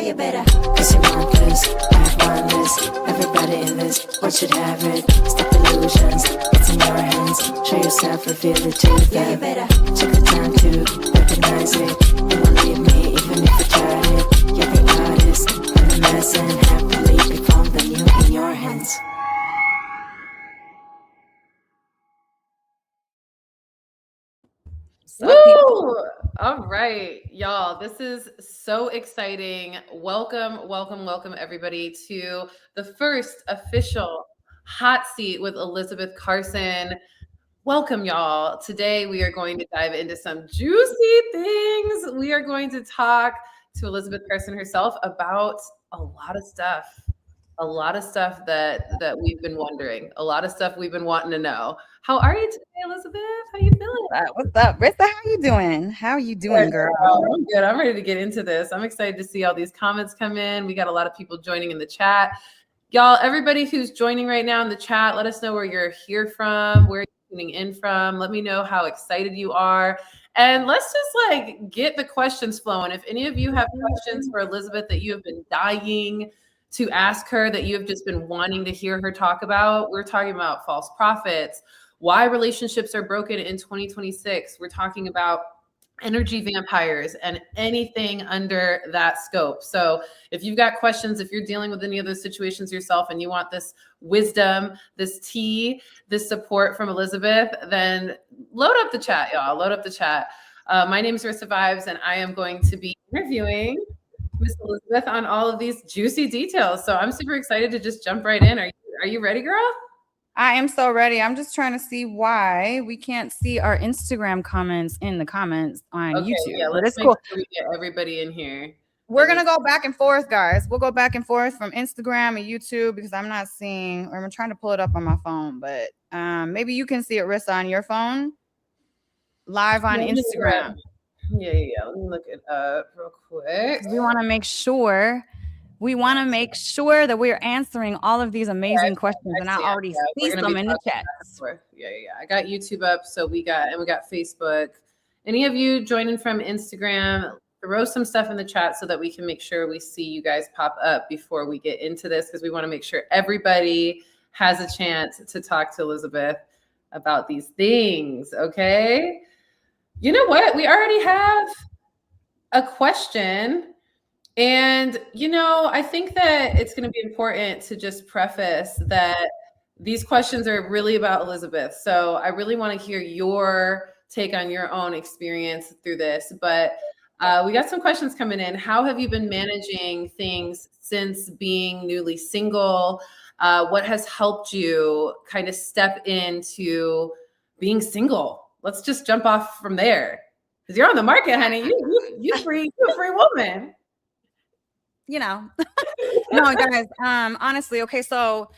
you better. Cause you want this, I want this. Everybody in this, what should have it? Stop illusions, it's in your hands. Show yourself, reveal it to them. Yeah, you better. Take the time to recognize it. You won't leave me even if you tried it. You're the artist, and the mess, and happily become the new in your hands. Woo! All right, y'all. This is so exciting. Welcome, everybody, to the first official hot seat with Elisabeth Carson. Welcome, y'all. Today, we are going to dive into some juicy things. We are going to talk to Elisabeth Carson herself about a lot of stuff. A lot of stuff that we've been wondering. A lot of stuff we've been wanting to know. How are you today, Elisabeth? How you feeling? What's up, Rissa? How you doing? How you doing, girl? I'm good. I'm ready to get into this. I'm excited to see all these comments come in. We got a lot of people joining in the chat. Y'all, everybody who's joining right now in the chat, let us know where you're here from, where you're tuning in from. Let me know how excited you are. And let's just get the questions flowing. If any of you have questions for Elisabeth that you have been dying to ask her, that you have just been wanting to hear her talk about, we're talking about false prophets, why relationships are broken in 2026. We're talking about energy vampires and anything under that scope. So if you've got questions, if you're dealing with any of those situations yourself and you want this wisdom, this tea, this support from Elisabeth, then load up the chat, y'all. Load up the chat. My name is Rissa Vibes, and I am going to be interviewing Miss Elisabeth on all of these juicy details. So I'm super excited to just jump right in. Are you ready, girl? I am so ready. I'm just trying to see why we can't see our Instagram comments in the comments on YouTube. Yeah, let's make sure we get everybody in here. We're going to go back and forth, guys. We'll go back and forth from Instagram and YouTube because I'm not seeing, or I'm trying to pull it up on my phone, but maybe you can see it, Rissa, on your phone live on Instagram. Yeah. Let me look it up real quick. We want to make sure that we're answering all of these amazing questions, and I already see them in the chat. Yeah. I got YouTube up, so we got Facebook. Any of you joining from Instagram, throw some stuff in the chat so that we can make sure we see you guys pop up before we get into this, because we want to make sure everybody has a chance to talk to Elisabeth about these things. Okay. You know what? We already have a question. And, I think that it's going to be important to just preface that these questions are really about Elisabeth. So I really want to hear your take on your own experience through this. But we got some questions coming in. How have you been managing things since being newly single? What has helped you kind of step into being single? Let's just jump off from there, because you're on the market, honey. You're a free woman. No, guys, honestly, okay, so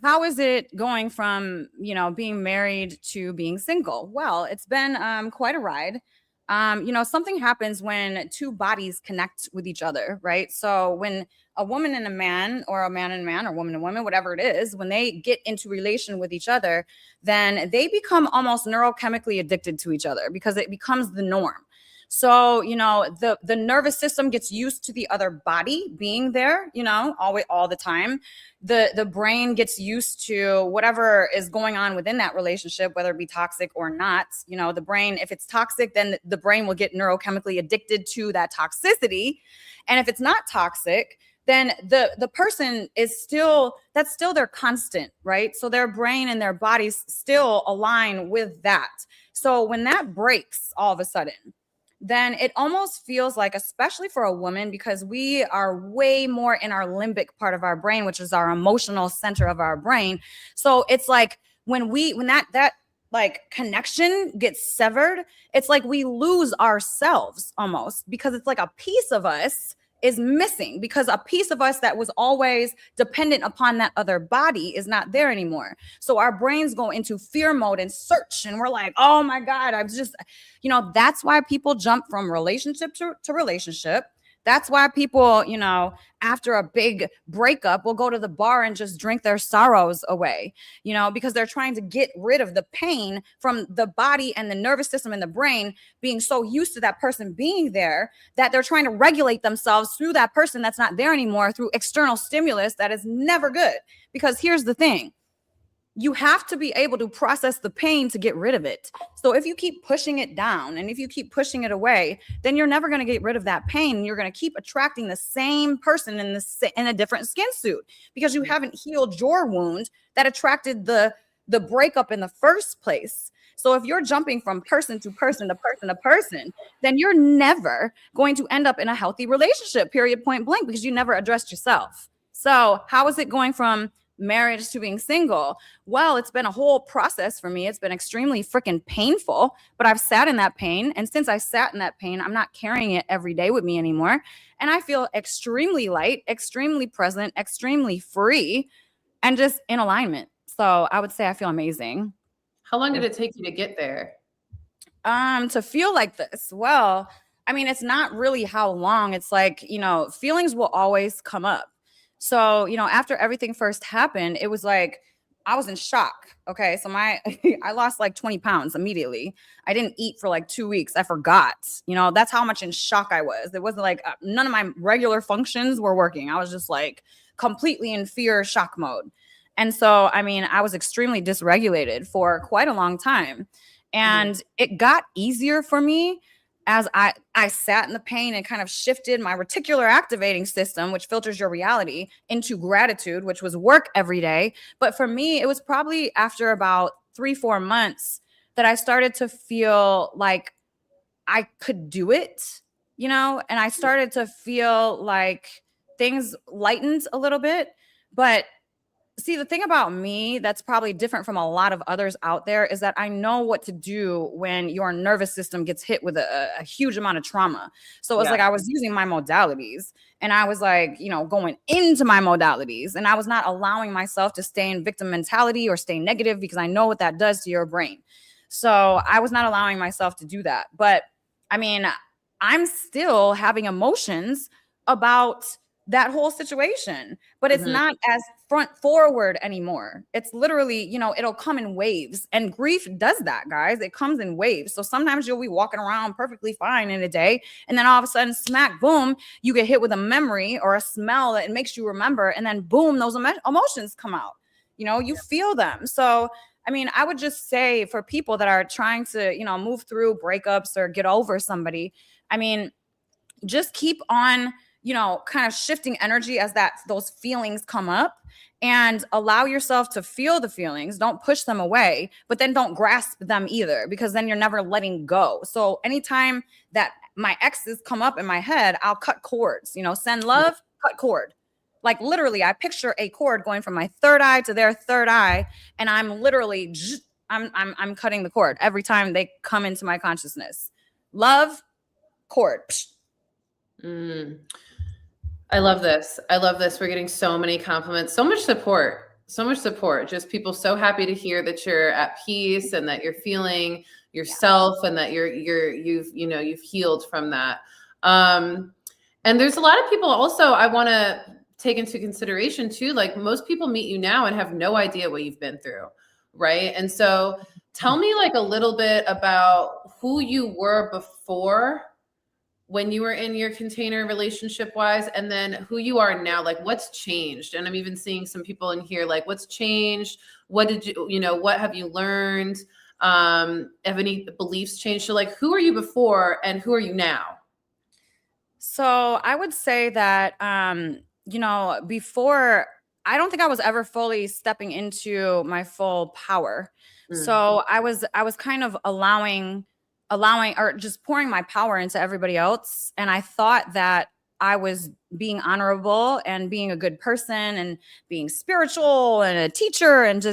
how is it going from, being married to being single? Well, it's been quite a ride. Something happens when two bodies connect with each other, right? So when a woman and a man, or a man and a man, or woman and woman, whatever it is, when they get into relation with each other, then they become almost neurochemically addicted to each other because it becomes the norm. So, the nervous system gets used to the other body being there, always, all the time. The brain gets used to whatever is going on within that relationship, whether it be toxic or not. The brain, if it's toxic, then the brain will get neurochemically addicted to that toxicity. And if it's not toxic, then the person is that's still their constant, right? So their brain and their bodies still align with that. So when that breaks all of a sudden, then it almost feels like, especially for a woman, because we are way more in our limbic part of our brain, which is our emotional center of our brain. So it's like when that connection gets severed, it's like we lose ourselves almost, because it's like a piece of us is missing, because a piece of us that was always dependent upon that other body is not there anymore. So our brains go into fear mode and search, and we're like, oh my God, I'm just, that's why people jump from relationship to relationship. That's why people, you know, after a big breakup will go to the bar and just drink their sorrows away, you know, because they're trying to get rid of the pain from the body and the nervous system and the brain being so used to that person being there that they're trying to regulate themselves through that person that's not there anymore through external stimulus that is never good. Because here's the thing. You have to be able to process the pain to get rid of it. So if you keep pushing it down and if you keep pushing it away, then you're never going to get rid of that pain. You're going to keep attracting the same person in a different skin suit because you haven't healed your wound that attracted the breakup in the first place. So if you're jumping from person to person to person to person, then you're never going to end up in a healthy relationship, period, point blank, because you never addressed yourself. So how is it going from marriage to being single? Well, it's been a whole process for me. It's been extremely freaking painful, but I've sat in that pain. And since I sat in that pain, I'm not carrying it every day with me anymore. And I feel extremely light, extremely present, extremely free, and just in alignment. So I would say I feel amazing. How long did it take you to get there? To feel like this? Well, I mean, it's not really how long. It's like, you know, feelings will always come up. So, you know, after everything first happened, it was like I was in shock. Okay. So I lost like 20 pounds immediately. I didn't eat for like 2 weeks. I forgot, you know, that's how much in shock I was. It wasn't like none of my regular functions were working. I was just like completely in fear shock mode. And so, I mean, I was extremely dysregulated for quite a long time. And it got easier for me as I sat in the pain and kind of shifted my reticular activating system, which filters your reality, into gratitude, which was work every day. But for me, it was probably after about 3-4 months that I started to feel like I could do it, you know, and I started to feel like things lightened a little bit. But see, the thing about me that's probably different from a lot of others out there is that I know what to do when your nervous system gets hit with a huge amount of trauma. So it was like I was using my modalities and I was like, you know, going into my modalities and I was not allowing myself to stay in victim mentality or stay negative because I know what that does to your brain. So I was not allowing myself to do that. But I mean, I'm still having emotions about that whole situation, but it's not as front forward anymore. It's literally, you know, it'll come in waves, and grief does that, guys. It comes in waves. So sometimes you'll be walking around perfectly fine in a day, and then all of a sudden, smack, boom, you get hit with a memory or a smell that it makes you remember, and then boom, those emotions come out. You know, you feel them. So I mean, I would just say for people that are trying to, you know, move through breakups or get over somebody, I mean, just keep on, you know, kind of shifting energy as those feelings come up, and allow yourself to feel the feelings. Don't push them away, but then don't grasp them either, because then you're never letting go. So anytime that my exes come up in my head, I'll cut cords, you know, send love, cut cord. Like literally, I picture a cord going from my third eye to their third eye, and I'm literally, I'm cutting the cord every time they come into my consciousness. Love, cord. I love this. I love this. We're getting so many compliments, so much support, just people so happy to hear that you're at peace and that you're feeling yourself and that you've healed from that. And there's a lot of people also I want to take into consideration too. Like most people meet you now and have no idea what you've been through. Right. And so tell me like a little bit about who you were before when you were in your container relationship wise, and then who you are now, like what's changed. And I'm even seeing some people in here, like what's changed? What did what have you learned? Have any beliefs changed? So like, who are you before and who are you now? So I would say that, before, I don't think I was ever fully stepping into my full power. So I was kind of allowing or just pouring my power into everybody else. And I thought that I was being honorable and being a good person and being spiritual and a teacher, and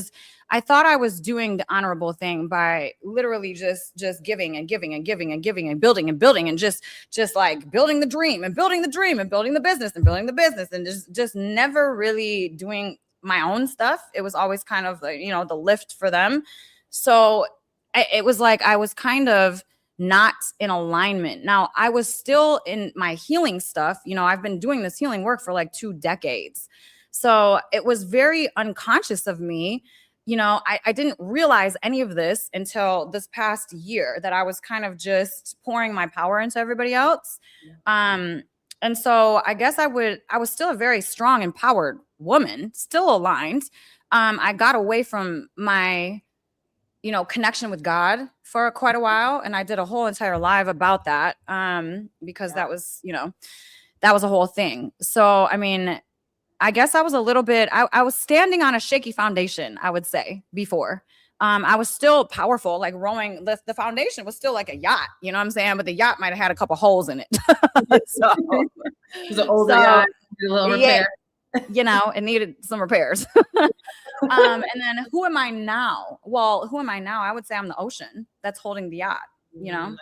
I thought I was doing the honorable thing by literally just giving and giving and giving and giving and building and just like building the dream and building the dream and building the business and building the business and just never really doing my own stuff. It was always kind of like, the lift for them. So it was like I was kind of not in alignment. Now, I was still in my healing stuff. You know, I've been doing this healing work for like 2 decades. So it was very unconscious of me. You know, I didn't realize any of this until this past year, that I was kind of just pouring my power into everybody else. And so I guess I was still a very strong, empowered woman, still aligned. I got away from my, you know, connection with God for quite a while. And I did a whole entire live about that, because that was, you know, that was a whole thing. So, I mean, I guess I was a little bit, I was standing on a shaky foundation, I would say, before. I was still powerful, like rowing. The foundation was still like a yacht, you know what I'm saying? But the yacht might have had a couple holes in it. So, It was an older yacht, did a little repair. You know, it needed some repairs. And then who am I now? Well, who am I now? I would say I'm the ocean that's holding the yacht, you know?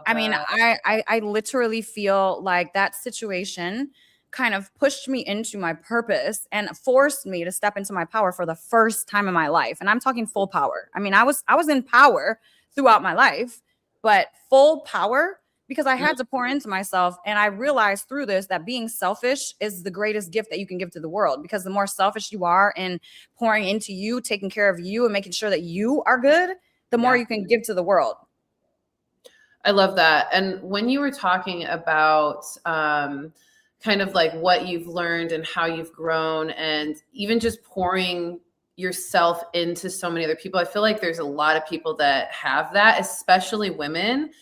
I mean, I literally feel like that situation kind of pushed me into my purpose and forced me to step into my power for the first time in my life. And I'm talking full power. I mean, I was in power throughout my life, but full power, because I had to pour into myself. And I realized through this that being selfish is the greatest gift that you can give to the world, because the more selfish you are in pouring into you, taking care of you, and making sure that you are good, the more you can give to the world. I love that. And when you were talking about kind of like what you've learned and how you've grown, and even just pouring yourself into so many other people, I feel like there's a lot of people that have that, especially women.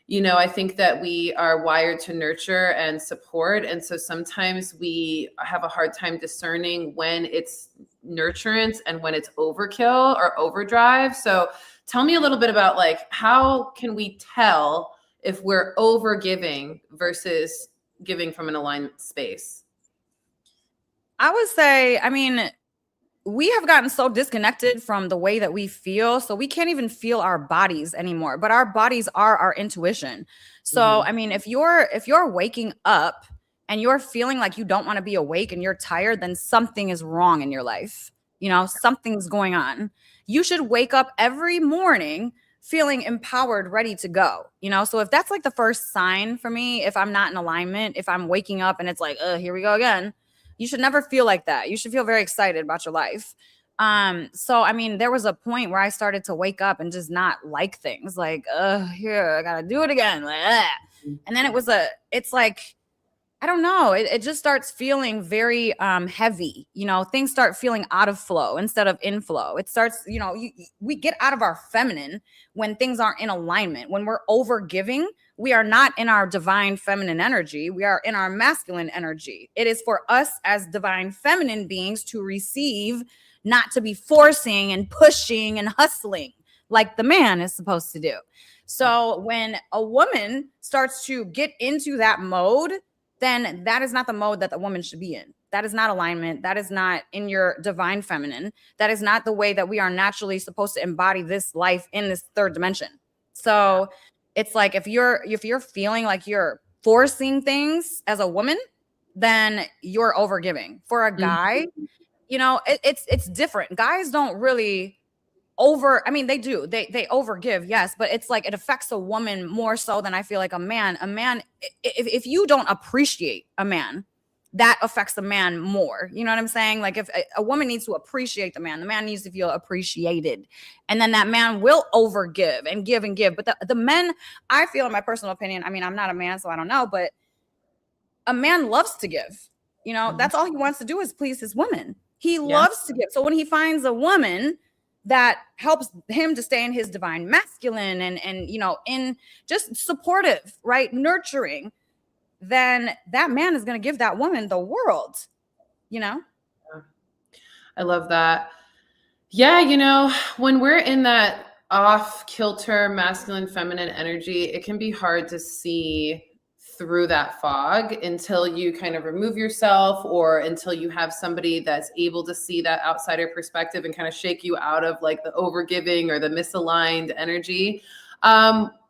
You know, I think that we are wired to nurture and support. And so sometimes we have a hard time discerning when it's nurturance and when it's overkill or overdrive. So tell me a little bit about, like, how can we tell if we're over giving versus giving from an aligned space? I would say, I mean, we have gotten so disconnected from the way that we feel. So we can't even feel our bodies anymore, but our bodies are our intuition. So, I mean, if you're waking up and you're feeling like you don't want to be awake and you're tired, then something is wrong in your life. You know, something's going on. You should wake up every morning feeling empowered, ready to go. You know, so if that's like the first sign for me, if I'm not in alignment, if I'm waking up and it's like, here we go again, you should never feel like that. You should feel very excited about your life. So, I mean, there was a point where I started to wake up and just not like things, like, here, I gotta do it again. And then it's like, I don't know. It just starts feeling very heavy. You know, things start feeling out of flow instead of in flow. It starts, you know, we get out of our feminine when things aren't in alignment. When we're over giving, we are not in our divine feminine energy. We are in our masculine energy. It is for us as divine feminine beings to receive, not to be forcing and pushing and hustling like the man is supposed to do. So when a woman starts to get into that mode, then that is not the mode that the woman should be in. That is not alignment. That is not in your divine feminine. That is not the way that we are naturally supposed to embody this life in this third dimension. So it's like, if you're feeling like you're forcing things as a woman, then you're overgiving. For a guy, you know, it's different. Guys don't really they do, they overgive, yes, but it's like it affects a woman more so than I feel like a man. If you don't appreciate a man, that affects the man more. You know what I'm saying? Like, if a woman needs to appreciate the man needs to feel appreciated, and then that man will overgive and give and give. But the men, I feel, in my personal opinion, I mean, I'm not a man, so I don't know, but a man loves to give. You know, that's all he wants to do is please his woman. He loves to give. So when he finds a woman that helps him to stay in his divine masculine and you know, in just supportive, right, nurturing, then that man is going to give that woman the world, you know? I love that. Yeah, you know, when we're in that off kilter masculine feminine energy, it can be hard to see through that fog until you kind of remove yourself, or until you have somebody that's able to see that outsider perspective and kind of shake you out of like the overgiving or the misaligned energy.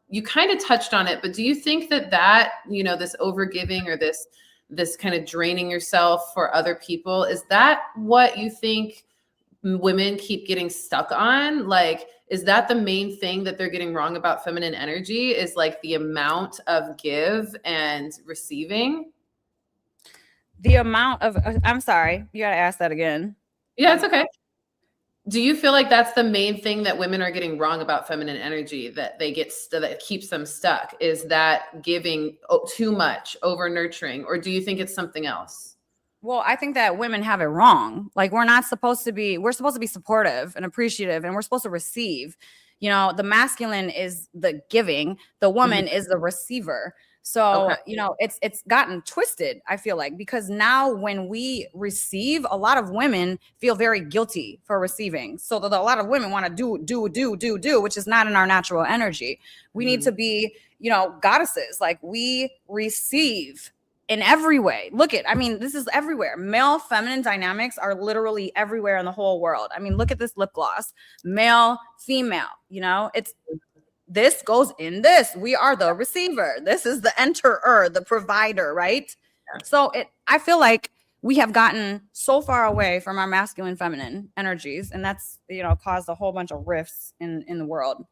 You kind of touched on it, but do you think that, you know, this overgiving or this kind of draining yourself for other people, is that what you think women keep getting stuck on? Like, Is that the main thing that they're getting wrong about feminine energy, is like the amount of give and receiving? The amount of, I'm sorry, you got to ask that again. Yeah, it's okay. Do you feel like that's the main thing that women are getting wrong about feminine energy, that they get that keeps them stuck, is that giving too much, over nurturing, or do you think it's something else? Well, I think that women have it wrong. Like we're supposed to be supportive and appreciative, and we're supposed to receive. You know, the masculine is the giving, the woman is the receiver. So, Okay. you know, it's gotten twisted, I feel like, because now when we receive, a lot of women feel very guilty for receiving. So that a lot of women want to do, which is not in our natural energy. We need to be, you know, goddesses. Like we receive in every way. Look at, I mean, this is everywhere. Male feminine dynamics are literally everywhere in the whole world. I mean, look at this lip gloss. Male, female, you know, it's this goes in this. We are the receiver. This is the enterer, the provider, right? Yeah. So I feel like we have gotten so far away from our masculine feminine energies, and that's, you know, caused a whole bunch of rifts in the world.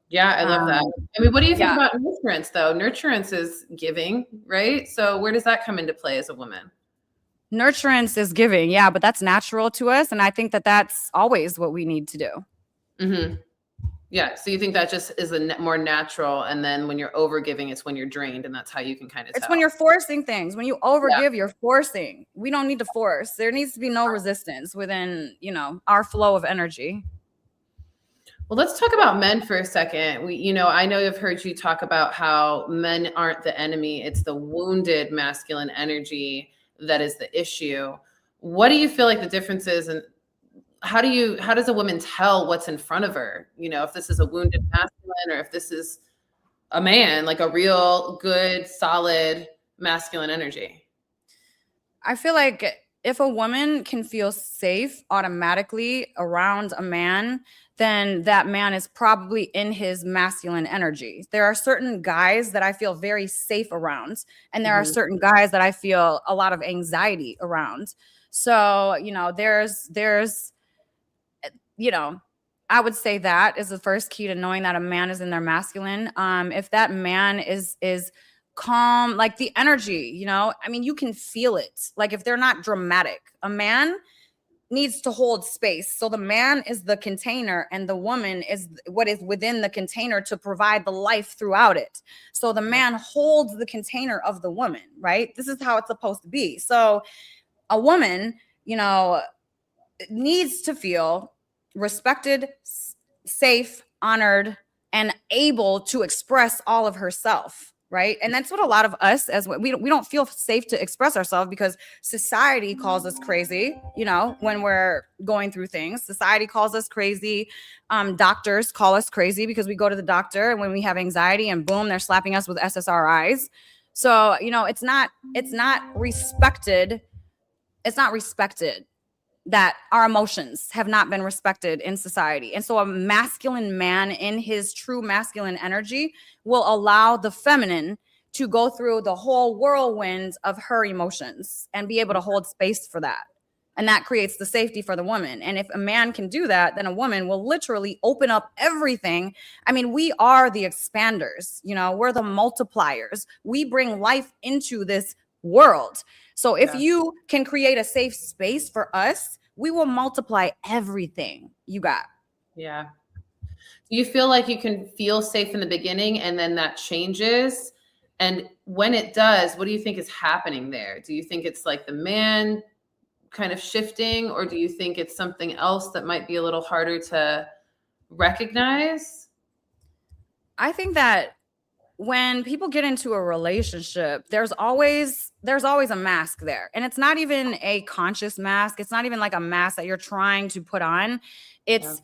Yeah, I love that. I mean, what do you think about nurturance though? Nurturance is giving, right? So where does that come into play as a woman? Nurturance is giving, yeah, but that's natural to us, and I think that that's always what we need to do. Mm-hmm. Yeah. So you think that just is more natural, and then when you're over giving, it's when you're drained, and that's how you can kind of tell. It's when you're forcing things. When you overgive, you're forcing. We don't need to force. There needs to be no resistance within, you know, our flow of energy. Well, let's talk about men for a second. You know, I know I've heard you talk about how men aren't the enemy. It's the wounded masculine energy that is the issue. What do you feel like the difference is, and how does a woman tell what's in front of her? You know, if this is a wounded masculine, or if this is a man, like a real good, solid masculine energy? I feel like if a woman can feel safe automatically around a man, then that man is probably in his masculine energy. There are certain guys that I feel very safe around, and there are certain guys that I feel a lot of anxiety around. So, you know, there's, you know, I would say that is the first key to knowing that a man is in their masculine. If that man is calm, like the energy, you know, I mean, you can feel it. Like if they're not dramatic, a man needs to hold space. So the man is the container, and the woman is what is within the container to provide the life throughout it. So the man holds the container of the woman, right? This is how it's supposed to be. So a woman, you know, needs to feel respected, safe, honored, and able to express all of herself. Right. And that's what a lot of us, as we don't feel safe to express ourselves because society calls us crazy. You know, when we're going through things, society calls us crazy. Doctors call us crazy because we go to the doctor, and when we have anxiety, and boom, they're slapping us with SSRIs. So, you know, it's not respected. It's not respected that our emotions have not been respected in society. And so a masculine man in his true masculine energy will allow the feminine to go through the whole whirlwind of her emotions and be able to hold space for that. And that creates the safety for the woman. And if a man can do that, then a woman will literally open up everything. I mean, we are the expanders, you know, we're the multipliers. We bring life into this world. So if you can create a safe space for us, we will multiply everything you got. Yeah. Do you feel like you can feel safe in the beginning, and then that changes? And when it does, what do you think is happening there? Do you think it's like the man kind of shifting, or do you think it's something else that might be a little harder to recognize? I think that when people get into a relationship, there's always a mask there. And it's not even a conscious mask. It's not even like a mask that you're trying to put on. It's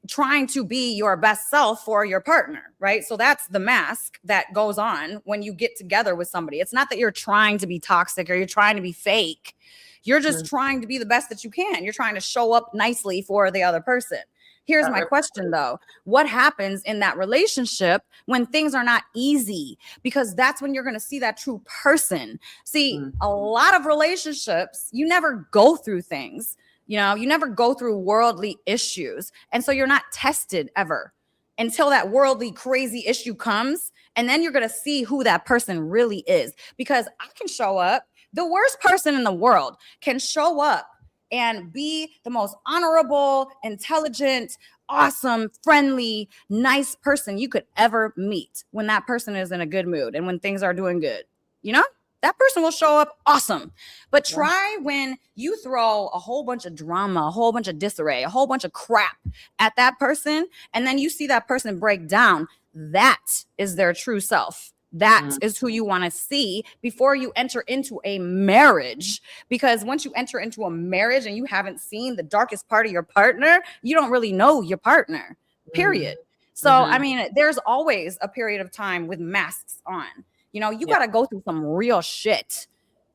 trying to be your best self for your partner, right? So that's the mask that goes on when you get together with somebody. It's not that you're trying to be toxic or you're trying to be fake. You're just trying to be the best that you can. You're trying to show up nicely for the other person. Here's my question though. What happens in that relationship when things are not easy? Because that's when you're going to see that true person. See, a lot of relationships, you never go through things. You know, you never go through worldly issues. And so you're not tested ever until that worldly crazy issue comes. And then you're going to see who that person really is. Because I can show up, the worst person in the world can show up and be the most honorable, intelligent, awesome, friendly, nice person you could ever meet when that person is in a good mood and when things are doing good. You know, that person will show up awesome. But try when you throw a whole bunch of drama, a whole bunch of disarray, a whole bunch of crap at that person, and then you see that person break down. That is their true self. That is who you want to see before you enter into a marriage. Because once you enter into a marriage and you haven't seen the darkest part of your partner, you don't really know your partner, period. So, I mean, there's always a period of time with masks on. You know, you got to go through some real shit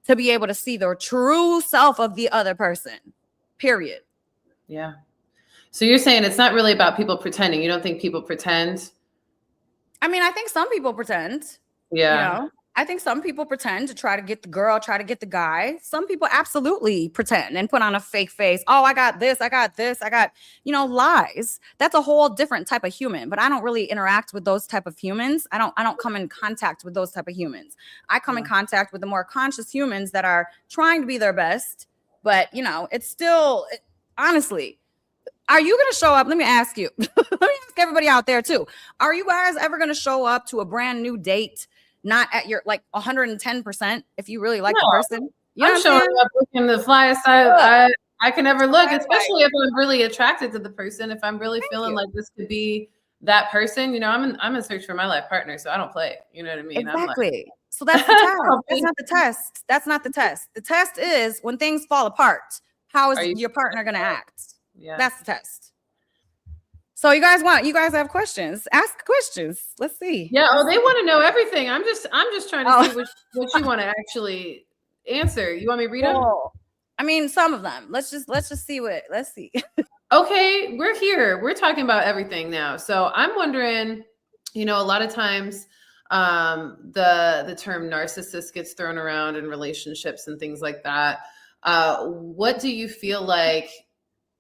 to be able to see the true self of the other person, period. Yeah. So you're saying it's not really about people pretending. You don't think people pretend? I mean, I think some people pretend. Yeah. You know, I think some people pretend to try to get the girl, try to get the guy. Some people absolutely pretend and put on a fake face. Oh, I got this. I got this. I got, you know, lies. That's a whole different type of human. But I don't really interact with those type of humans. I don't come in contact with those type of humans. I come in contact with the more conscious humans that are trying to be their best. But, you know, it's still, honestly, are you going to show up? Let me ask you. Let me ask everybody out there too. Are you guys ever going to show up to a brand new date not at your like 110% if you really like the person? You know, I'm showing up looking the flyest I can ever look, especially if I'm really attracted to the person. If I'm really feeling like this could be that person, you know, I'm in search for my life partner, so I don't play. You know what I mean? Exactly. So that's the test. That's not the test. That's not the test. The test is when things fall apart, how is your partner going to act? Yeah, that's the test. So you guys have questions? Ask questions. Let's see. Yeah. Oh, they want to know everything. I'm just trying to see what you want to actually answer. You want me to read them? I mean, some of them. Let's just see let's see. Okay, we're here. We're talking about everything now. So I'm wondering, you know, a lot of times the term narcissist gets thrown around in relationships and things like that. What do you feel like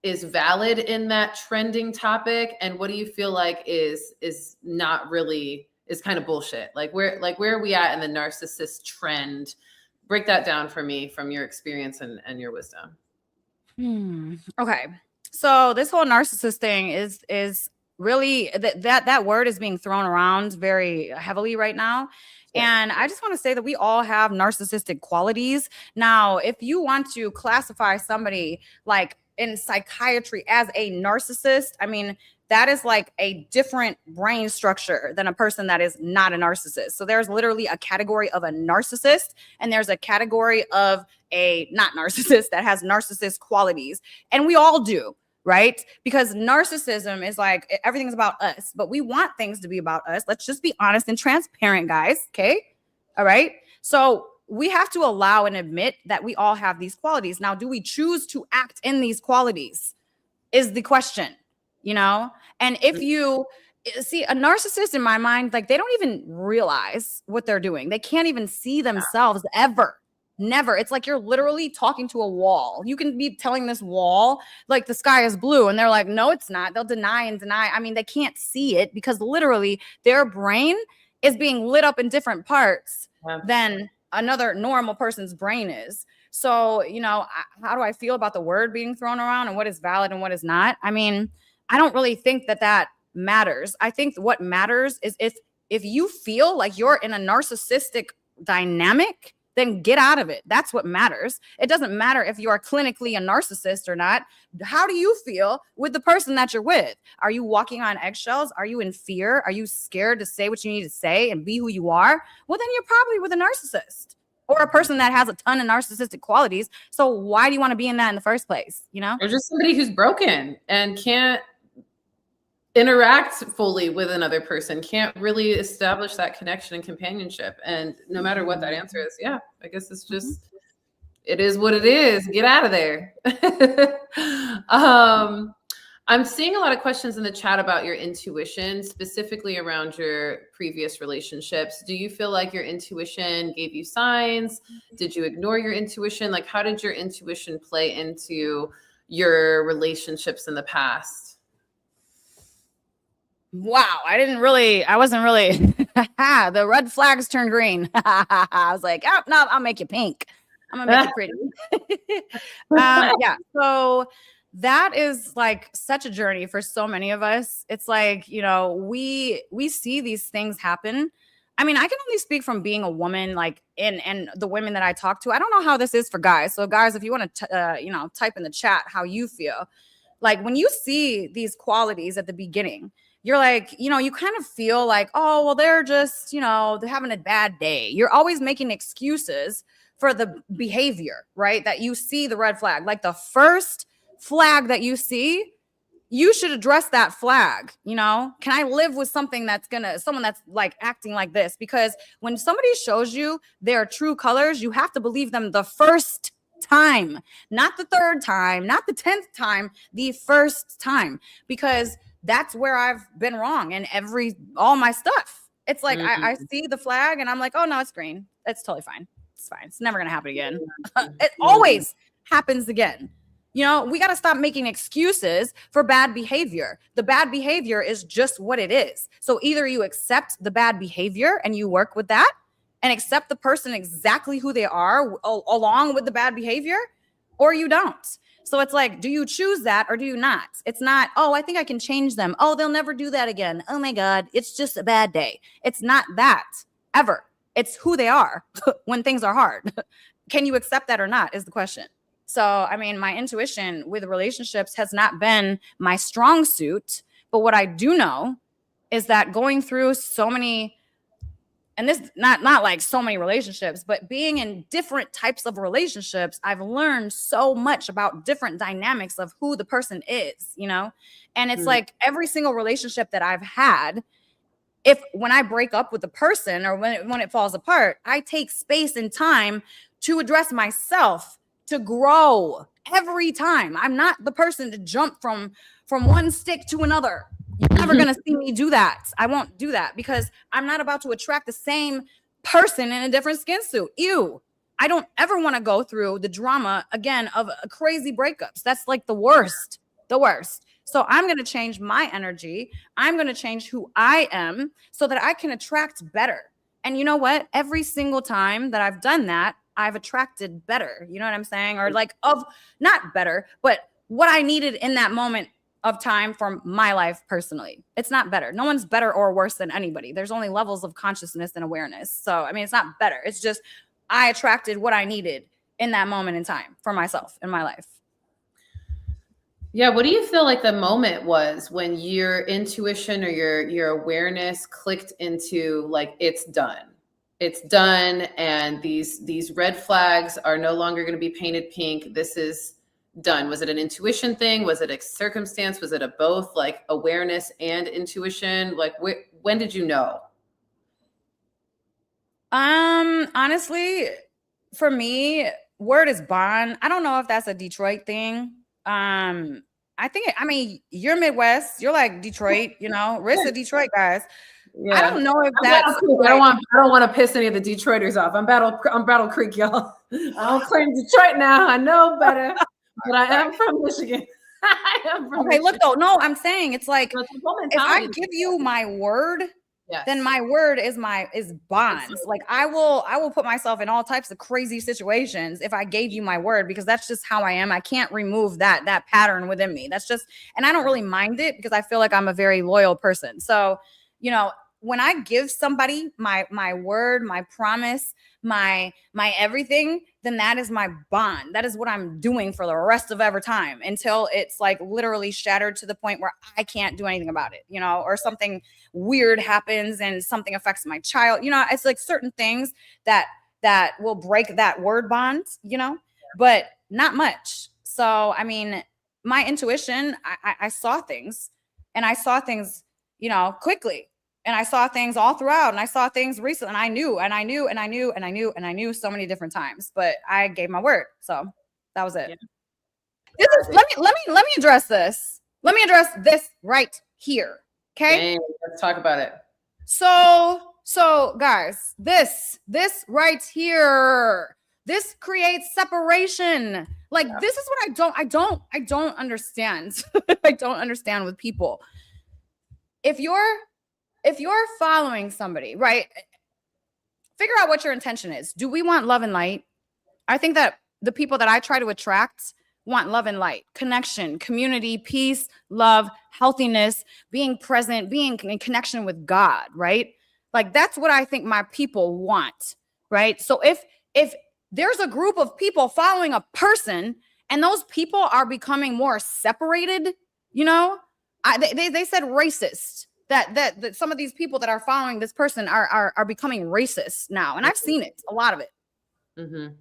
is valid in that trending topic, and what do you feel like is not really, is kind of bullshit? Like where are we at in the narcissist trend? Break that down for me from your experience and your wisdom. Okay, so this whole narcissist thing is really that word is being thrown around very heavily right now. And I just want to say that we all have narcissistic qualities. Now, if you want to classify somebody like in psychiatry as a narcissist, I mean, that is like a different brain structure than a person that is not a narcissist. So there's literally a category of a narcissist, and there's a category of a not narcissist that has narcissist qualities. And we all do, right? Because narcissism is like everything's about us, but we want things to be about us. Let's just be honest and transparent, guys. Okay. All right. So we have to allow and admit that we all have these qualities. Now, do we choose to act in these qualities is the question, you know? And if you see a narcissist, in my mind, like they don't even realize what they're doing. They can't even see themselves ever. Never. It's like you're literally talking to a wall. You can be telling this wall like the sky is blue, and they're like, no, it's not. They'll deny and deny. I mean, they can't see it because literally their brain is being lit up in different parts than another normal person's brain is. So, you know, how do I feel about the word being thrown around and what is valid and what is not? I mean, I don't really think that matters. I think what matters is if you feel like you're in a narcissistic dynamic, then get out of it. That's what matters. It doesn't matter if you are clinically a narcissist or not. How do you feel with the person that you're with? Are you walking on eggshells? Are you in fear? Are you scared to say what you need to say and be who you are? Well, then you're probably with a narcissist or a person that has a ton of narcissistic qualities. So why do you want to be in that in the first place? You know, or just somebody who's broken and can't interact fully with another person, can't really establish that connection and companionship. And no matter what that answer is, yeah, I guess it's just, it is what it is. Get out of there. I'm seeing a lot of questions in the chat about your intuition, specifically around your previous relationships. Do you feel like your intuition gave you signs? Did you ignore your intuition? Like, how did your intuition play into your relationships in the past? Wow, I wasn't really, the red flags turned green. I was like, oh, no, I'll make you pink. I'm gonna make you pretty. Yeah, so that is like such a journey for so many of us. It's like, you know, we see these things happen. I mean, I can only speak from being a woman, like and the women that I talk to. I don't know how this is for guys. So guys, if you want to, you know, type in the chat how you feel. Like when you see these qualities at the beginning, you're like, you know, you kind of feel like, oh, well, they're just, you know, they're having a bad day. You're always making excuses for the behavior, right? That you see the red flag. Like the first flag that you see, you should address that flag. You know, can I live with someone that's like acting like this? Because when somebody shows you their true colors, you have to believe them the first time, not the third time, not the 10th time, the first time, because that's where I've been wrong in all my stuff. It's like, I see the flag and I'm like, oh no, it's green. It's totally fine. It's fine. It's never going to happen again. It always happens again. You know, we got to stop making excuses for bad behavior. The bad behavior is just what it is. So either you accept the bad behavior and you work with that and accept the person exactly who they are along with the bad behavior, or you don't. So it's like, do you choose that or do you not? It's not, oh, I think I can change them. Oh, they'll never do that again. Oh my God, it's just a bad day. It's not that ever. It's who they are when things are hard. Can you accept that or not is the question. So, I mean, my intuition with relationships has not been my strong suit. But what I do know is that going through so many, and this not like so many relationships, but being in different types of relationships, I've learned so much about different dynamics of who the person is, you know? And it's like every single relationship that I've had, when I break up with the person or when it falls apart, I take space and time to address myself, to grow every time. I'm not the person to jump from one stick to another. You're never going to see me do that. I won't do that because I'm not about to attract the same person in a different skin suit. Ew. I don't ever want to go through the drama again of crazy breakups. That's like the worst. So I'm going to change my energy. I'm going to change who I am so that I can attract better. And you know what? Every single time that I've done that, I've attracted better. You know what I'm saying? Or like not better, but what I needed in that moment of time for my life personally. It's not better. No one's better or worse than anybody. There's only levels of consciousness and awareness. So, I mean, it's not better. It's just I attracted what I needed in that moment in time for myself in my life. Yeah. What do you feel like the moment was when your intuition or your awareness clicked into like, it's done? It's done. And these red flags are no longer going to be painted pink. This is done. Was it an intuition thing? Was it a circumstance? Was it a both, like awareness and intuition? Like when did you know? Honestly, for me, word is bond. I don't know if that's a Detroit thing. I mean, you're Midwest. You're like Detroit, you know, Riss of Detroit guys. Yeah. I don't know if that's. I don't want to piss any of the Detroiters off. I'm Battle Creek, y'all. I don't claim Detroit now. I know better, but I am from Michigan. Okay, look though. No, I'm saying it's like if I give you my word, yes, then my word is bonds. Like I will put myself in all types of crazy situations if I gave you my word, because that's just how I am. I can't remove that pattern within me. That's just, and I don't really mind it because I feel like I'm a very loyal person. So, you know, when I give somebody my word, my promise, my everything, then that is my bond. That is what I'm doing for the rest of ever time until it's like literally shattered to the point where I can't do anything about it, you know, or something weird happens and something affects my child. You know, it's like certain things that will break that word bond, you know, but not much. So, I mean, my intuition, I saw things, and I saw things, you know, quickly. And I saw things all throughout, and I saw things recently, and I knew so many different times, but I gave my word. So that was it. Yeah. Let me address this. Let me address this right here. Okay. Dang, let's talk about it. So guys, this right here, This creates separation. Like, this is what I don't understand. I don't understand with people. If you're following somebody, right? Figure out what your intention is. Do we want love and light? I think that the people that I try to attract want love and light, connection, community, peace, love, healthiness, being present, being in connection with God, right? Like, that's what I think my people want, right? So if there's a group of people following a person and those people are becoming more separated, you know, they said racist. That some of these people that are following this person are becoming racist now. And I've seen it, a lot of it. Mm-hmm.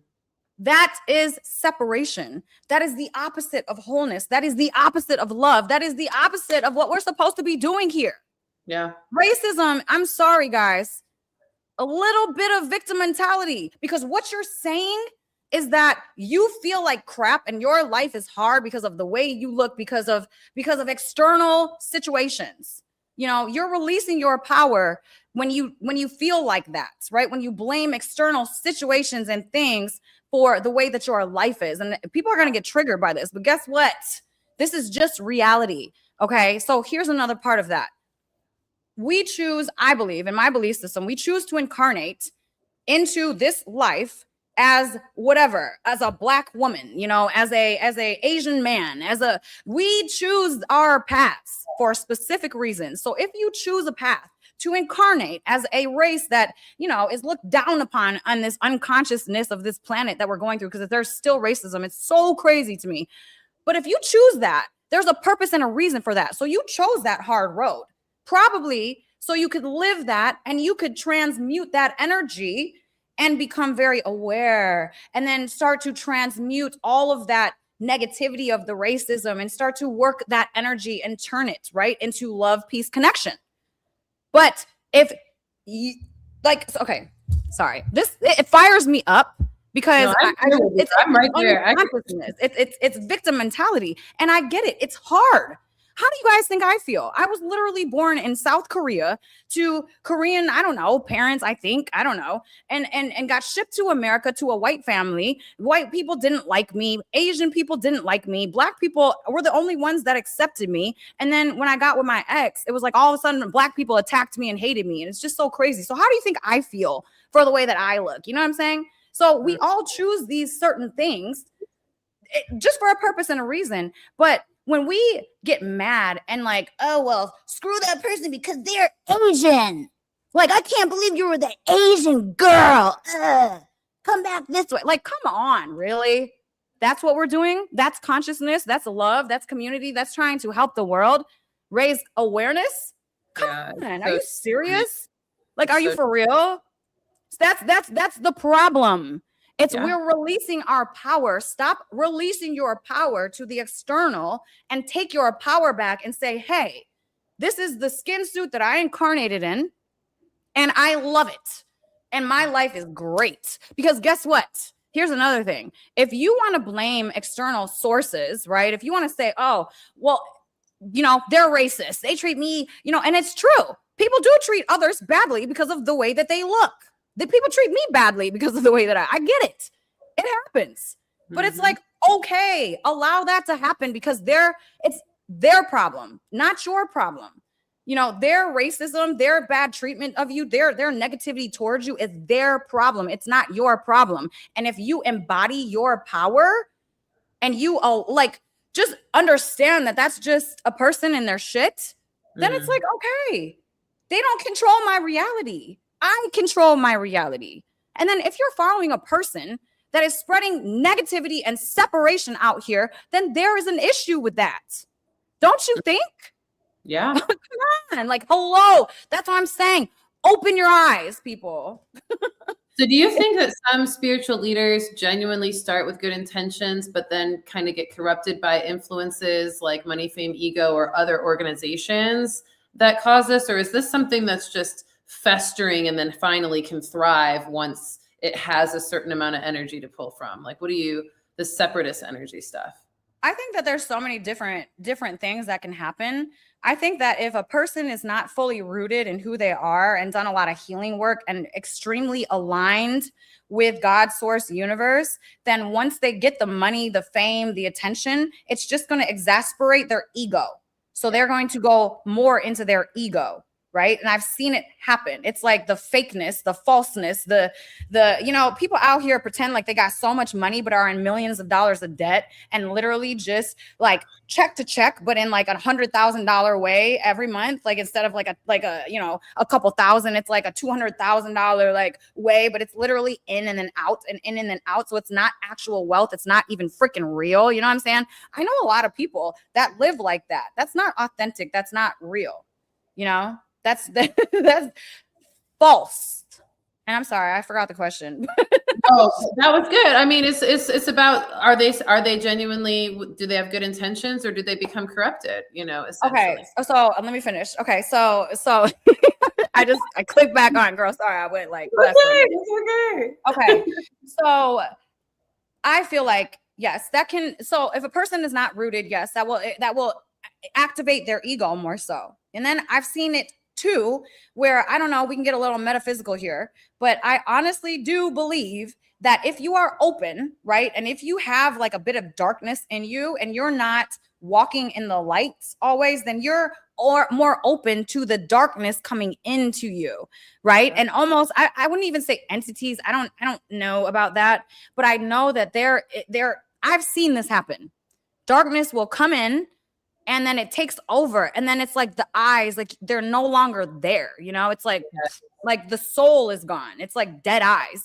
That is separation. That is the opposite of wholeness. That is the opposite of love. That is the opposite of what we're supposed to be doing here. Yeah. Racism, I'm sorry, guys. A little bit of victim mentality, because what you're saying is that you feel like crap and your life is hard because of the way you look, because of external situations. You know, you're releasing your power when you feel like that, right? When you blame external situations and things for the way that your life is. And people are going to get triggered by this. But guess what? This is just reality. Okay. So here's another part of that. We choose, I believe, in my belief system, we choose to incarnate into this life as whatever, as a Black woman, you know, as a Asian man, we choose our paths for specific reasons. So if you choose a path to incarnate as a race that, you know, is looked down upon on this unconsciousness of this planet that we're going through, because there's still racism, it's so crazy to me. But if you choose that, there's a purpose and a reason for that. So you chose that hard road, probably so you could live that and you could transmute that energy and become very aware, and then start to transmute all of that negativity of the racism and start to work that energy and turn it right into love, peace, connection. But if you like, okay, sorry, it fires me up because I'm right there. It's victim mentality, and I get it. It's hard. How do you guys think I feel? I was literally born in South Korea to Korean, I don't know, parents, I don't know, and got shipped to America to a white family. White people didn't like me. Asian people didn't like me. Black people were the only ones that accepted me. And then when I got with my ex, it was like all of a sudden Black people attacked me and hated me. And it's just so crazy. So how do you think I feel for the way that I look? You know what I'm saying? So we all choose these certain things just for a purpose and a reason. But when we get mad and like, oh, well, screw that person because they're Asian. Like, I can't believe you were the Asian girl. Come back this way. Like, come on, really? That's what we're doing? That's consciousness. That's love. That's community. That's trying to help the world raise awareness. Come on. Are you serious? Like, are you for real? That's the problem. It's we're releasing our power. Stop releasing your power to the external and take your power back and say, hey, this is the skin suit that I incarnated in, and I love it. And my life is great. Because guess what? Here's another thing. If you want to blame external sources, right? If you want to say, oh, well, you know, they're racist. They treat me, you know, and it's true. People do treat others badly because of the way that they look. The people treat me badly because of the way that I get it. It happens. But it's like, okay, allow that to happen because it's their problem, not your problem. You know, their racism, their bad treatment of you, their negativity towards you is their problem. It's not your problem. And if you embody your power and you like just understand that that's just a person and their shit, then it's like, okay, they don't control my reality. I control my reality. And then if you're following a person that is spreading negativity and separation out here, then there is an issue with that. Don't you think? Yeah. Come on. Like, hello. That's what I'm saying. Open your eyes, people. So do you think that some spiritual leaders genuinely start with good intentions, but then kind of get corrupted by influences like money, fame, ego, or other organizations that cause this? Or is this something that's just festering and then finally can thrive once it has a certain amount of energy to pull from? Like, the separatist energy stuff? I think that there's so many different things that can happen. I think that if a person is not fully rooted in who they are and done a lot of healing work and extremely aligned with God's source universe, then once they get the money, the fame, the attention, it's just going to exasperate their ego. So they're going to go more into their ego, right? And I've seen it happen. It's like the fakeness, the falseness, the people out here pretend like they got so much money but are in millions of dollars of debt and literally just like check to check, but in like $100,000 way every month. Like instead of like a a couple thousand, it's like a $200,000 like way, but it's literally in and then out and in and then out. So it's not actual wealth. It's not even freaking real. You know what I'm saying? I know a lot of people that live like that. That's not authentic. That's not real. That's false. And I'm sorry, I forgot the question. Oh, that was good. I mean, it's about, are they genuinely, do they have good intentions or do they become corrupted? Okay. So let me finish. Okay. So I clicked back on, girl. Sorry, I went like. Okay. Okay. So I feel like, yes, that can. So if a person is not rooted, yes, that will activate their ego more so. And then I've seen it too, where I don't know, we can get a little metaphysical here, but I honestly do believe that if you are open, right, and if you have like a bit of darkness in you and you're not walking in the lights always, then you're more open to the darkness coming into you, right? And almost, I wouldn't even say entities. I don't know about that, but I know that I've seen this happen. Darkness will come in, and then it takes over. And then it's like the eyes, like they're no longer there. It's like the soul is gone. It's like dead eyes,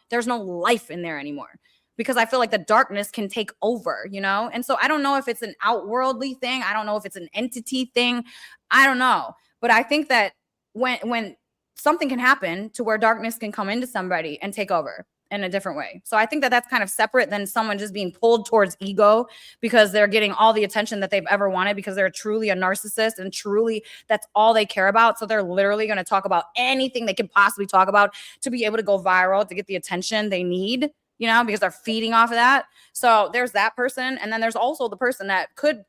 there's no life in there anymore because I feel like the darkness can take over, And so I don't know if it's an outworldly thing. I don't know if it's an entity thing. I don't know. But I think that when something can happen to where darkness can come into somebody and take over in a different way. So I think that that's kind of separate than someone just being pulled towards ego because they're getting all the attention that they've ever wanted because they're truly a narcissist and truly that's all they care about. So they're literally going to talk about anything they can possibly talk about to be able to go viral, to get the attention they need, because they're feeding off of that. So there's that person. And then there's also the person that could,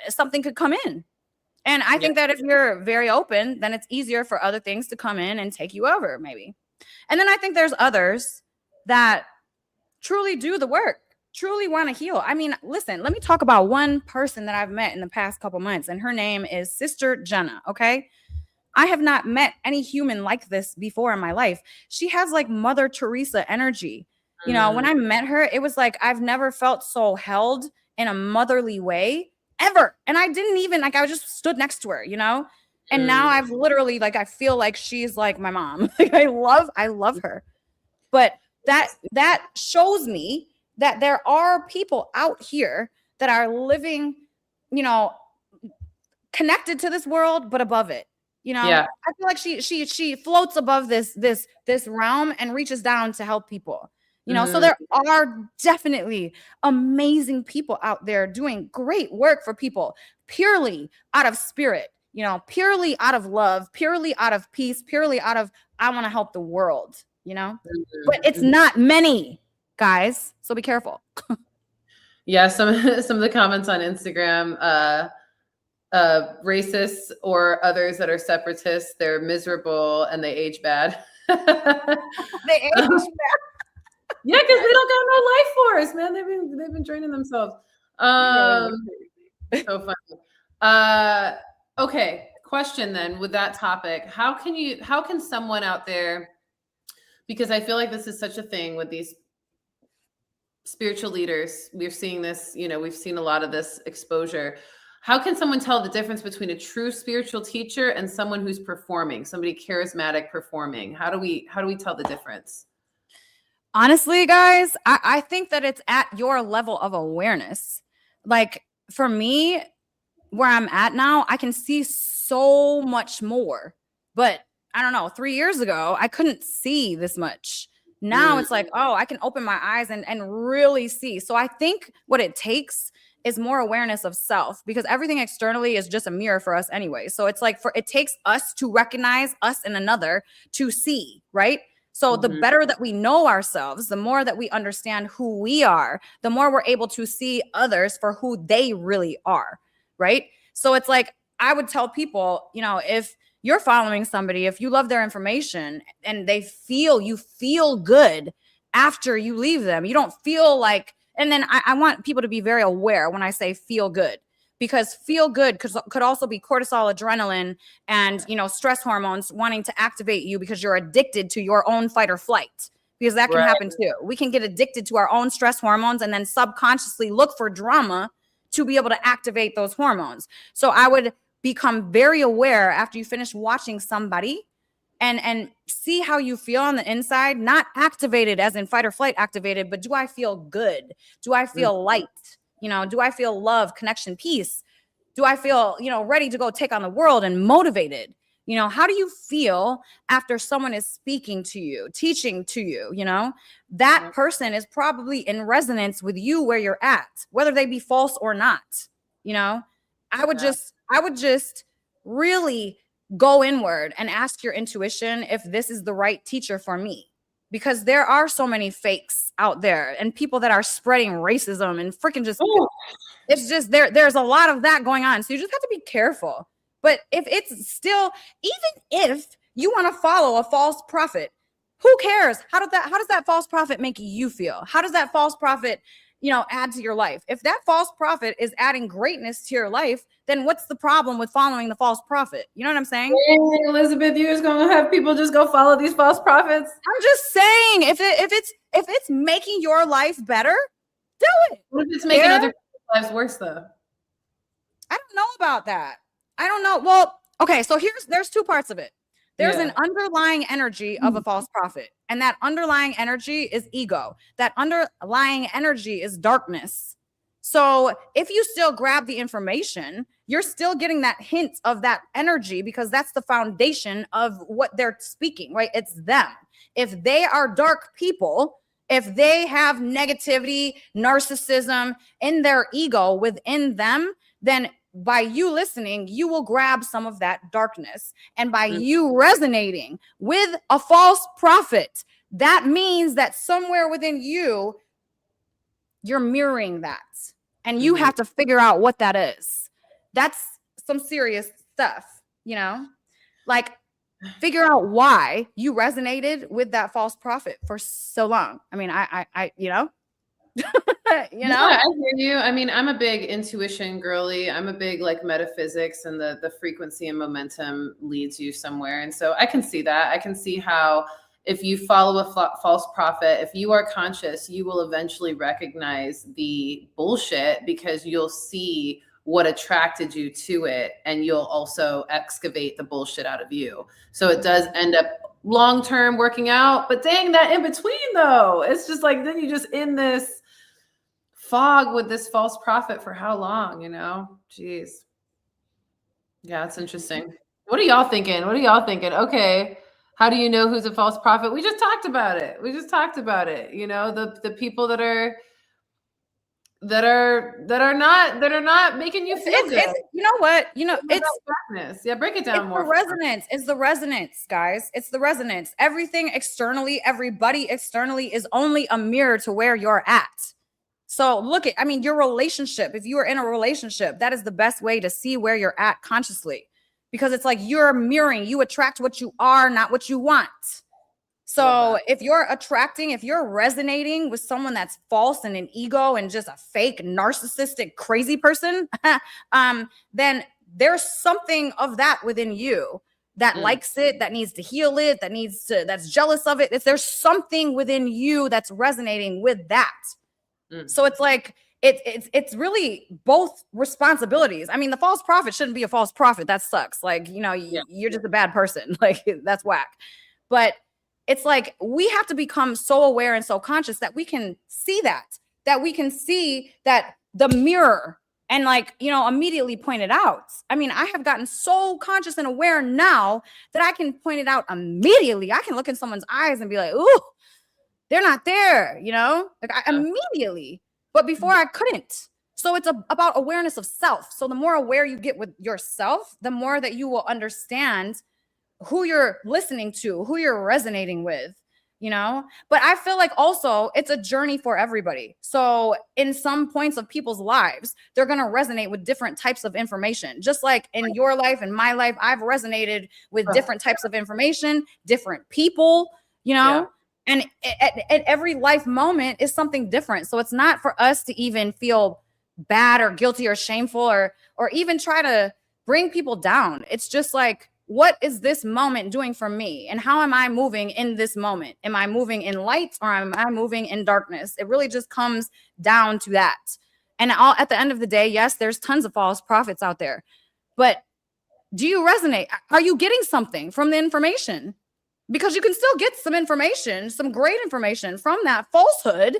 something could come in. And I think that if you're very open, then it's easier for other things to come in and take you over maybe. And then I think there's others that truly do the work, truly want to heal. I mean, listen, let me talk about one person that I've met in the past couple months, and her name is Sister Jenna, okay? I have not met any human like this before in my life. She has like Mother Teresa energy. When I met her, it was like I've never felt so held in a motherly way ever. And I didn't even, I just stood next to her, And now I've literally I feel like she's like my mom. I love her. But that shows me that there are people out here that are living, connected to this world, but above it. I feel like she floats above this realm and reaches down to help people. So there are definitely amazing people out there doing great work for people purely out of spirit. Purely out of love, purely out of peace, purely out of, I want to help the world, but it's not many, guys. So be careful. Yeah. Some of the comments on Instagram, racists or others that are separatists, they're miserable and they age bad. They age bad. Yeah. Cause they don't got no life force, man. They've been draining themselves. So funny. Okay, question then with that topic. How can someone out there, because I feel like this is such a thing with these spiritual leaders, we're seeing this, we've seen a lot of this exposure. How can someone tell the difference between a true spiritual teacher and someone who's performing, somebody charismatic performing? How do we tell the difference? Honestly, guys, I think that it's at your level of awareness. Like for me, where I'm at now, I can see so much more. But I don't know, 3 years ago, I couldn't see this much. Now it's like, oh, I can open my eyes and really see. So I think what it takes is more awareness of self, because everything externally is just a mirror for us anyway. So it's like it takes us to recognize us in another to see, right? So the better that we know ourselves, the more that we understand who we are, the more we're able to see others for who they really are, right? So it's like, I would tell people, you know, if you're following somebody, if you love their information and you feel good after you leave them, you don't feel like, and then I want people to be very aware when I say feel good, because feel good could also be cortisol, adrenaline, and, you know, stress hormones wanting to activate you because you're addicted to your own fight or flight, because that can happen too. We can get addicted to our own stress hormones and then subconsciously look for drama to be able to activate those hormones. So I would become very aware after you finish watching somebody and see how you feel on the inside, not activated as in fight or flight activated, but do I feel good? Do I feel light? You know, do I feel love, connection, peace? Do I feel, you know, ready to go take on the world and motivated? You know, how do you feel after someone is speaking to you, teaching to you? You know, that person is probably in resonance with you where you're at, whether they be false or not. You know, I would just really go inward and ask your intuition if this is the right teacher for me, because there are so many fakes out there and people that are spreading racism and freaking just, it's just there's a lot of that going on. So you just have to be careful. But if it's still, even if you want to follow a false prophet, who cares? How does that false prophet make you feel? How does that false prophet, you know, add to your life? If that false prophet is adding greatness to your life, then what's the problem with following the false prophet? You know what I'm saying? Hey, Elizabeth, you're just gonna have people just go follow these false prophets? I'm just saying, if it's making your life better, do it. What if it's making other people's lives worse though? I don't know about that. I don't know. Well, okay, so there's two parts of it. There's an underlying energy of a false prophet, and that underlying energy is ego. That underlying energy is darkness. So if you still grab the information, you're still getting that hint of that energy, because that's the foundation of what they're speaking, right? It's them. If they are dark people, if they have negativity, narcissism in their ego within them, then by you listening, you will grab some of that darkness. And by you resonating with a false prophet, that means that somewhere within you, you're mirroring that. And you have to figure out what that is. That's some serious stuff, you know? Like, figure out why you resonated with that false prophet for so long. I mean, I you know? You know, I hear you. I mean, I'm a big intuition girly. I'm a big like metaphysics, and the frequency and momentum leads you somewhere. And so I can see that. I can see how if you follow a false prophet, if you are conscious, you will eventually recognize the bullshit, because you'll see what attracted you to it, and you'll also excavate the bullshit out of you. So it does end up long-term working out. But dang, that in between though, it's just like, then you just in this fog with this false prophet for how long, you know? Jeez. Yeah, it's interesting. What are y'all thinking? Okay, how do you know who's a false prophet? We just talked about it. You know, the people that are not making you feel good. You know what? You know, it's darkness. Yeah, break it down more. The resonance. It's the resonance, guys. It's the resonance. Everything externally, everybody externally is only a mirror to where you're at. So look at, I mean, your relationship. If you are in a relationship, that is the best way to see where you're at consciously, because it's like you're mirroring. You attract what you are, not what you want. So if you're resonating with someone that's false and an ego and just a fake narcissistic crazy person, then there's something of that within you that likes it, that needs to heal it, that's jealous of it. There's something within you that's resonating with that. So it's like, it's really both responsibilities. I mean, the false prophet shouldn't be a false prophet. That sucks. Like, you know, you're just a bad person. Like, that's whack. But it's like, we have to become so aware and so conscious that we can see that we can see that the mirror and, like, you know, immediately point it out. I mean, I have gotten so conscious and aware now that I can point it out immediately. I can look in someone's eyes and be like, ooh, they're not there, you know, like immediately. But before I couldn't. So it's about awareness of self. So the more aware you get with yourself, the more that you will understand who you're listening to, who you're resonating with. But I feel like also it's a journey for everybody. So in some points of people's lives, they're going to resonate with different types of information. Just like in your life and my life, I've resonated with different types of information, different people, and at every life moment is something different. So it's not for us to even feel bad or guilty or shameful or even try to bring people down. It's just like, what is this moment doing for me? And how am I moving in this moment? Am I moving in light or am I moving in darkness? It really just comes down to that. And at the end of the day, yes, there's tons of false prophets out there. But do you resonate? Are you getting something from the information? Because you can still get some information, some great information from that falsehood,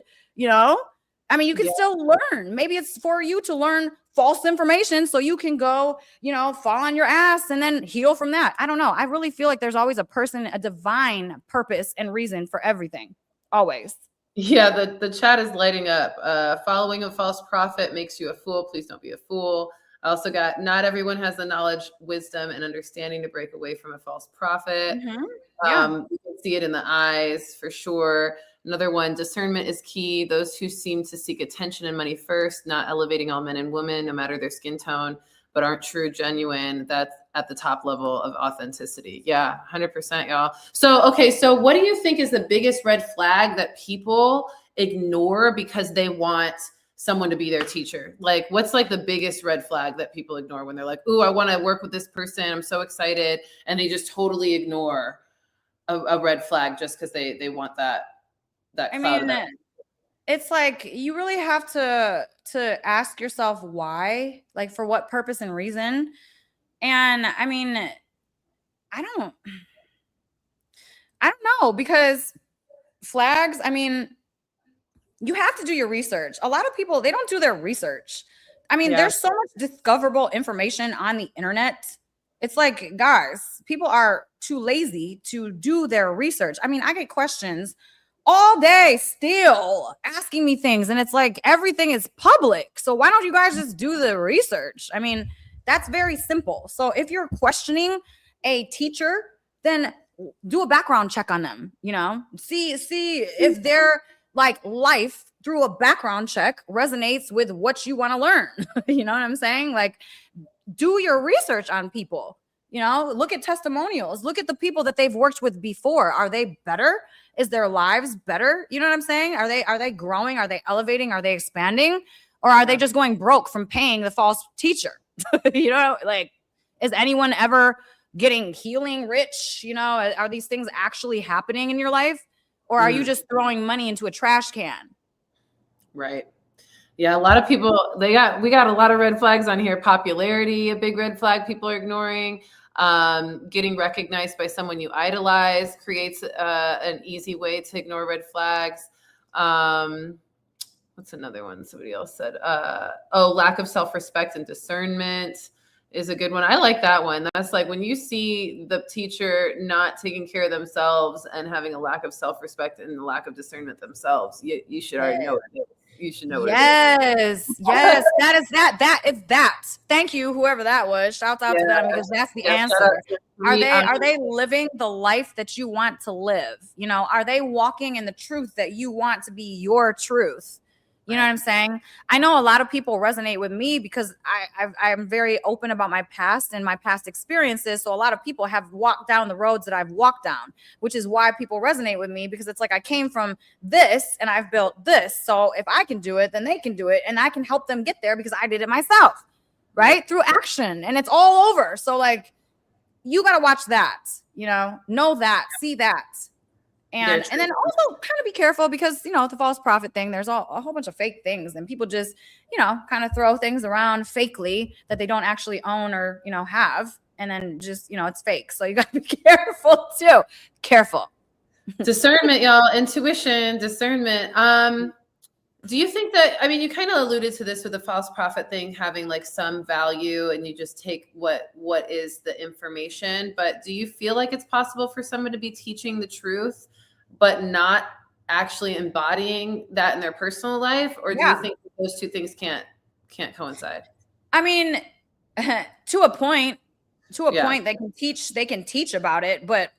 I mean, you can still learn. Maybe it's for you to learn false information so you can go, fall on your ass and then heal from that. I don't know. I really feel like there's always a divine purpose and reason for everything. Always. Yeah, the chat is lighting up. Following a false prophet makes you a fool. Please don't be a fool. I also got, not everyone has the knowledge, wisdom, and understanding to break away from a false prophet. Mm-hmm. Yeah. You can see it in the eyes for sure. Another one, discernment is key. Those who seem to seek attention and money first, not elevating all men and women, no matter their skin tone, but aren't true, genuine. That's at the top level of authenticity. Yeah, 100%, y'all. So what do you think is the biggest red flag that people ignore because they want someone to be their teacher? Like, what's like the biggest red flag that people ignore when they're like, ooh, I want to work with this person, I'm so excited, and they just totally ignore a red flag just because they want that cloud. I mean, it's like you really have to ask yourself why, like for what purpose and reason. And I mean, I don't know, because flags, I mean, you have to do your research. A lot of people, they don't do their research. I mean, there's so much discoverable information on the internet. It's like, guys, people are too lazy to do their research. I mean, I get questions all day still asking me things, and it's like everything is public. So why don't you guys just do the research? I mean, that's very simple. So if you're questioning a teacher, then do a background check on them, see if their like life through a background check resonates with what you want to learn. You know what I'm saying? Like, do your research on people, look at testimonials, look at the people that they've worked with before. Are they better? Is their lives better? You know what I'm saying? Are they growing? Are they elevating? Are they expanding? Or are they just going broke from paying the false teacher? Like, is anyone ever getting healing rich? Are these things actually happening in your life? Or are you just throwing money into a trash can? Right. Yeah, a lot of people, we got a lot of red flags on here. Popularity, a big red flag people are ignoring. Getting recognized by someone you idolize creates an easy way to ignore red flags. What's another one somebody else said? Lack of self-respect and discernment is a good one. I like that one. That's like when you see the teacher not taking care of themselves and having a lack of self-respect and a lack of discernment themselves, you should already know it is. You should know what it is. Yes. That is that. Thank you, whoever that was. Shout out to them, because that's the answer. Are they living the life that you want to live? Are they walking in the truth that you want to be your truth? You know what I'm saying? I know a lot of people resonate with me because I'm very open about my past and my past experiences. So a lot of people have walked down the roads that I've walked down, which is why people resonate with me, because it's like I came from this and I've built this. So if I can do it, then they can do it. And I can help them get there because I did it myself, right? Through action. And it's all over. So like, you got to watch that, know that, see that. And then also kind of be careful because, the false prophet thing, there's a whole bunch of fake things, and people just, kind of throw things around fakely that they don't actually own or, have. And then just, it's fake. So you got to be careful too. Careful. Discernment, y'all. Intuition, discernment. Do you think that, I mean, you kind of alluded to this with the false prophet thing having like some value and you just take what is the information, but do you feel like it's possible for someone to be teaching the truth but not actually embodying that in their personal life? Or do you think those two things can't coincide? I mean, to a point they can teach about it, but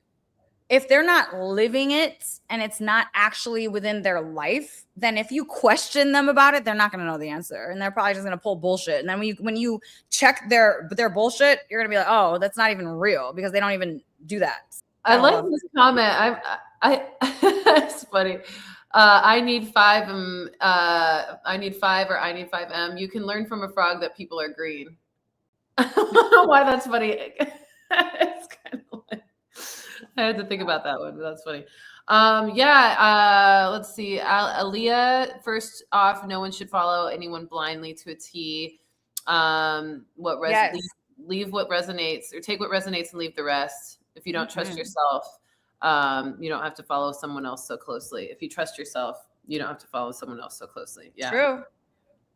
if they're not living it and it's not actually within their life, then if you question them about it, they're not going to know the answer, and they're probably just going to pull bullshit. And then when you check their bullshit, you're going to be like, oh, that's not even real, because they don't even do that. I like this comment. I it's funny. I need 5 I need 5 or I need 5M. You can learn from a frog that people are green. I don't know why that's funny. It's kind of like, I had to think about that one, but that's funny. Let's see. Aaliyah, first off, no one should follow anyone blindly to a T. Leave what resonates, or take what resonates and leave the rest. If you don't trust yourself, you don't have to follow someone else so closely. If you trust yourself, you don't have to follow someone else so closely. Yeah. True.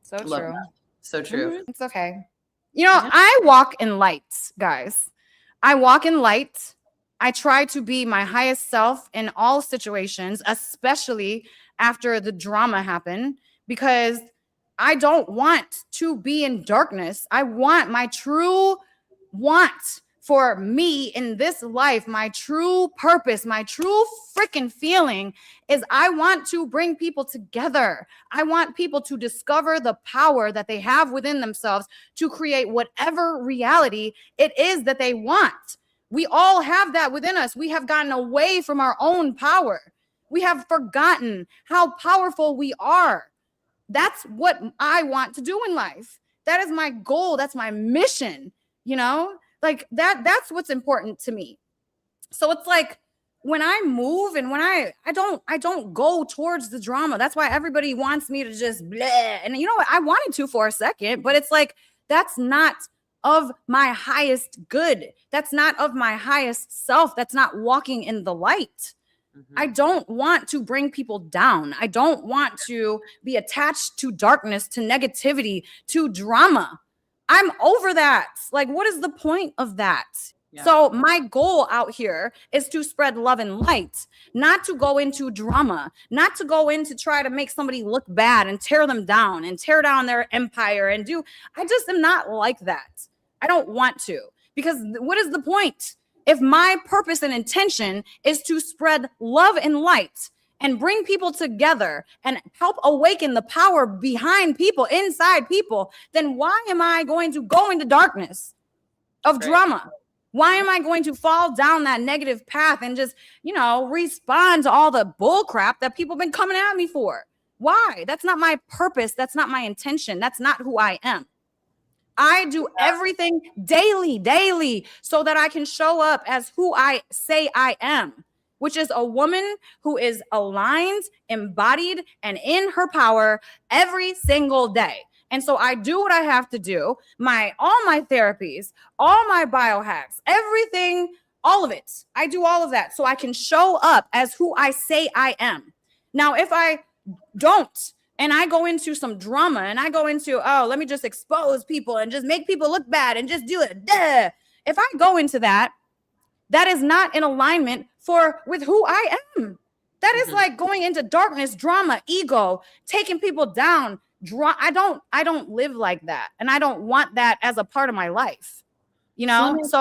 So Love true. That. So true. It's okay. I walk in light, guys. I walk in light. I try to be my highest self in all situations, especially after the drama happened, because I don't want to be in darkness. I want my true want for me in this life, my true purpose, my true freaking feeling is I want to bring people together. I want people to discover the power that they have within themselves to create whatever reality it is that they want. We all have that within us. We have gotten away from our own power. We have forgotten how powerful we are. That's what I want to do in life. That is my goal. That's my mission, like that's what's important to me. So it's like when I move and when I don't go towards the drama. That's why everybody wants me to just bleh. And you know what? I wanted to for a second, but it's like, that's not of my highest good. That's not of my highest self. That's not walking in the light. I don't want to bring people down. I don't want to be attached to darkness, to negativity, to drama. I'm over that. Like, what is the point of that? Yeah. So my goal out here is to spread love and light, not to go into drama, not to go in to try to make somebody look bad and tear them down and tear down their empire I just am not like that. I don't want to, because what is the point? If my purpose and intention is to spread love and light and bring people together and help awaken the power behind people, inside people, then why am I going to go into darkness of drama? Why am I going to fall down that negative path and just, respond to all the bull crap that people have been coming at me for? Why? That's not my purpose. That's not my intention. That's not who I am. I do everything daily, so that I can show up as who I say I am, which is a woman who is aligned, embodied, and in her power every single day. And so I do what I have to do, all my therapies, all my biohacks, everything, all of it. I do all of that so I can show up as who I say I am. Now, if I don't, and I go into some drama and I go into, let me just expose people and just make people look bad and just do it. Duh. If I go into that, that is not in alignment with who I am. That is like going into darkness, drama, ego, taking people down. I don't live like that. And I don't want that as a part of my life. So I'm just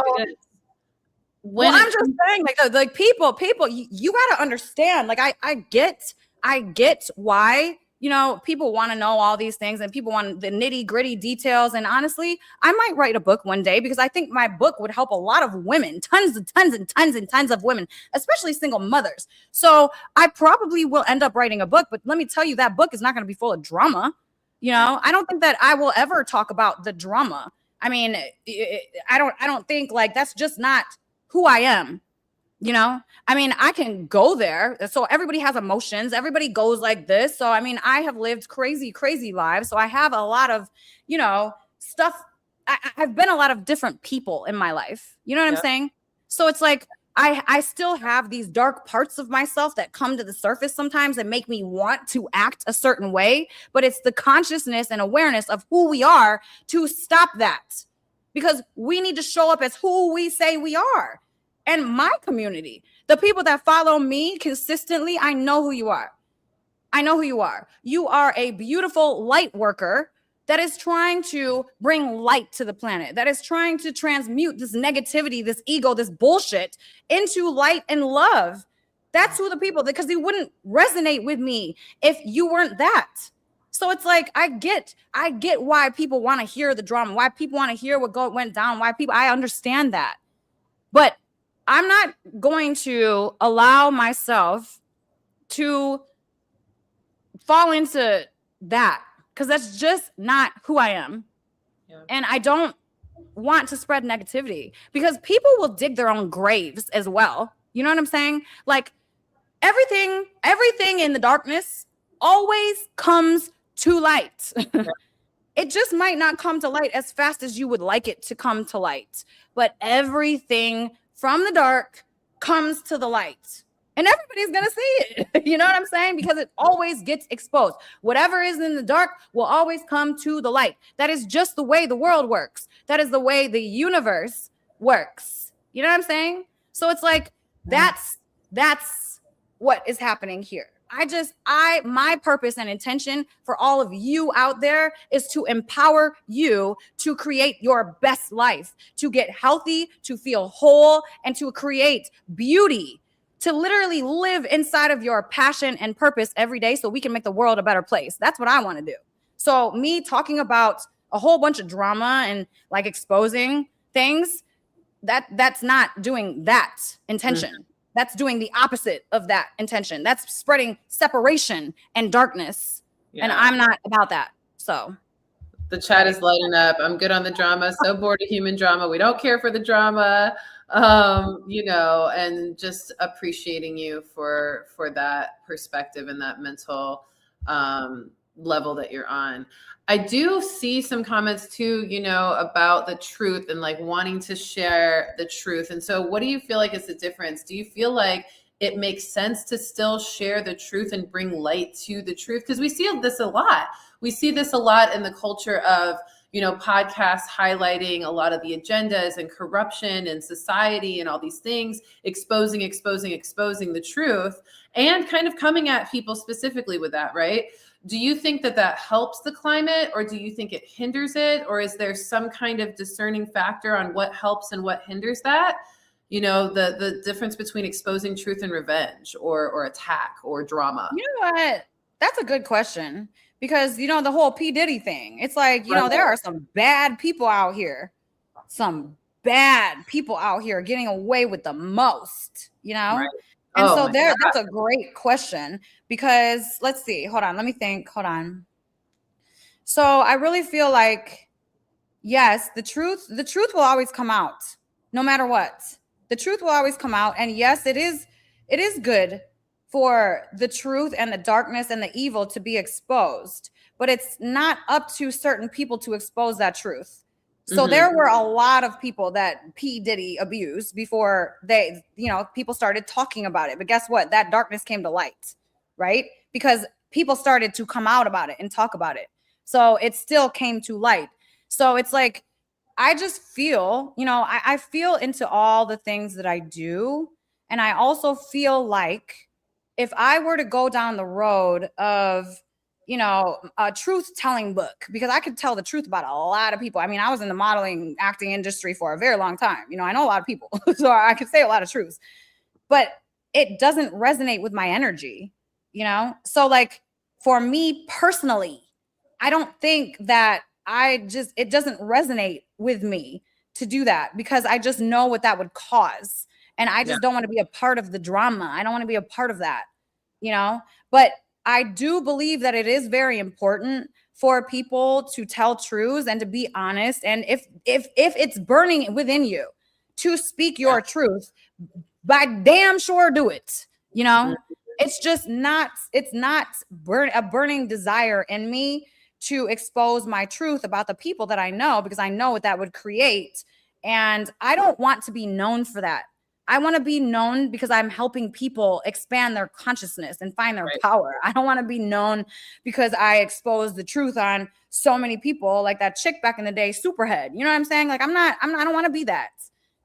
saying, like people, you got to understand, like, I get why, people want to know all these things and people want the nitty gritty details. And honestly, I might write a book one day, because I think my book would help a lot of women, tons of women, especially single mothers. So I probably will end up writing a book, but let me tell you, that book is not going to be full of drama. I don't think that I will ever talk about the drama. I mean, I don't think, like, that's just not who I am. I mean, I can go there. So everybody has emotions. Everybody goes like this. So, I mean, I have lived crazy lives. So I have a lot of, stuff. I've been a lot of different people in my life. You know what I'm saying? So it's like, I still have these dark parts of myself that come to the surface sometimes and make me want to act a certain way. But it's the consciousness and awareness of who we are to stop that, because we need to show up as who we say we are. And my community, the people that follow me consistently, I know who you are. You are a beautiful light worker that is trying to bring light to the planet, that is trying to transmute this negativity, this ego, this bullshit into light and love. That's who the people, because they wouldn't resonate with me if you weren't that. So it's like, I get why people want to hear the drama, why people want to hear what went down, I understand that. But I'm not going to allow myself to fall into that, because that's just not who I am. Yeah. And I don't want to spread negativity, because people will dig their own graves as well. You know what I'm saying? Like, everything in the darkness always comes to light. It just might not come to light as fast as you would like it to come to light, but everything from the dark comes to the light, and everybody's going to see it. You know what I'm saying? Because it always gets exposed. Whatever is in the dark will always come to the light. That is just the way the world works. That is the way the universe works. You know what I'm saying? So it's like, that's what is happening here. My purpose and intention for all of you out there is to empower you to create your best life, to get healthy, to feel whole, and to create beauty, to literally live inside of your passion and purpose every day so we can make the world a better place. That's what I want to do. So me talking about a whole bunch of drama and like exposing things, that's not doing that intention. Mm-hmm. That's doing the opposite of that intention. That's spreading separation and darkness. Yeah. And I'm not about that. So the chat is lighting up. I'm good on the drama. So bored of human drama. We don't care for the drama. And just appreciating you for that perspective and that mental level that you're on. I do see some comments too, about the truth and like wanting to share the truth. And so what do you feel like is the difference? Do you feel like it makes sense to still share the truth and bring light to the truth? Because we see this a lot. We see this a lot in the culture of, podcasts highlighting a lot of the agendas and corruption and society and all these things, exposing the truth, and kind of coming at people specifically with that, right? Do you think that helps the climate, or do you think it hinders it? Or is there some kind of discerning factor on what helps and what hinders that? The difference between exposing truth and revenge or attack or drama. You know what? That's a good question, because, the whole P. Diddy thing, it's like, there are some bad people out here, getting away with the most, Right. And so that's a great question, because let's see, let me think. So I really feel like, yes, the truth will always come out no matter what. The truth will always come out. And yes, it is good for the truth and the darkness and the evil to be exposed, but it's not up to certain people to expose that truth. So there were a lot of people that P. Diddy abused before people started talking about it. But guess what? That darkness came to light, right? Because people started to come out about it and talk about it. So it still came to light. So it's like, I just feel, I feel into all the things that I do. And I also feel like if I were to go down the road of, a truth-telling book, because I could tell the truth about a lot of people. I mean, I was in the modeling acting industry for a very long time. I know a lot of people, so I could say a lot of truths, but it doesn't resonate with my energy, So like, for me personally, I don't think that it doesn't resonate with me to do that, because I just know what that would cause. And I just don't want to be a part of the drama. I don't want to be a part of that, but I do believe that it is very important for people to tell truths and to be honest. And if it's burning within you to speak your truth, by damn sure do it. It's just not, a burning desire in me to expose my truth about the people that I know, because I know what that would create. And I don't want to be known for that. I want to be known because I'm helping people expand their consciousness and find their power. I don't want to be known because I expose the truth on so many people, like that chick back in the day, Superhead. You know what I'm saying? Like, I don't want to be that.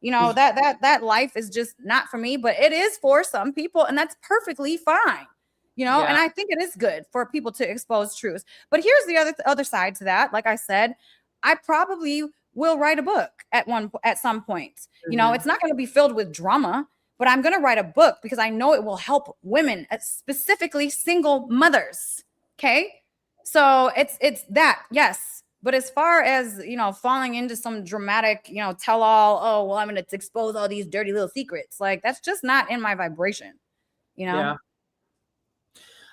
That life is just not for me, but it is for some people, and that's perfectly fine. you know, and I think it is good for people to expose truths. But here's the other side to that. Like I said, I probably will write a book at some point. You know, it's not going to be filled with drama, but I'm going to write a book because I know it will help women, specifically single mothers. Okay. So it's that, yes. But as far as, you know, falling into some dramatic, you know, tell all, oh, well, I'm going to expose all these dirty little secrets. Like, that's just not in my vibration, you know? Yeah.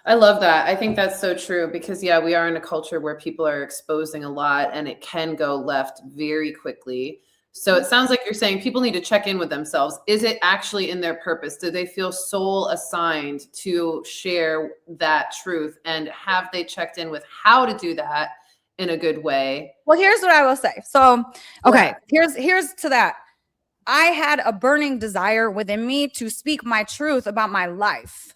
I love that. I think that's so true because, yeah, we are in a culture where people are exposing a lot and it can go left very quickly. So it sounds like you're saying people need to check in with themselves. Is it actually in their purpose? Do they feel soul assigned to share that truth? And have they checked in with how to do that in a good way? Well, here's what I will say. So, okay, here's to that. I had a burning desire within me to speak my truth about my life,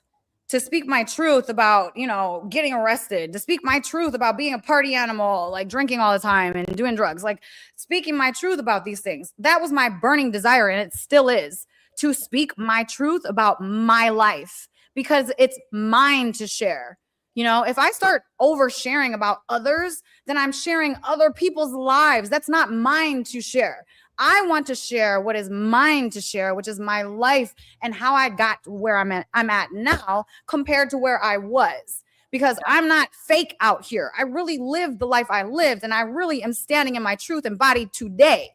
to speak my truth about, you know, getting arrested, to speak my truth about being a party animal, like drinking all the time and doing drugs, like speaking my truth about these things. That was my burning desire. And it still is, to speak my truth about my life because it's mine to share. You know, if I start oversharing about others, then I'm sharing other people's lives. That's not mine to share. I want to share what is mine to share, which is my life and how I got to where I'm at now compared to where I was, because I'm not fake out here. I really lived the life I lived, and I really am standing in my truth embodied today,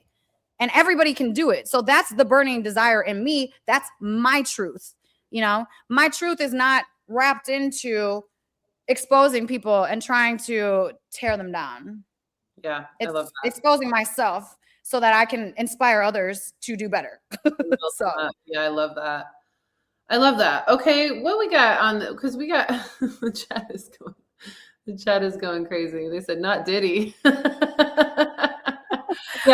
and everybody can do it. So that's the burning desire in me. That's my truth. You know, my truth is not wrapped into exposing people and trying to tear them down. Yeah, it's I love that. Exposing myself so that I can inspire others to do better. So yeah, I love that. I love that. Okay, what we got on because we got the chat is going crazy. They said not Diddy. Yeah,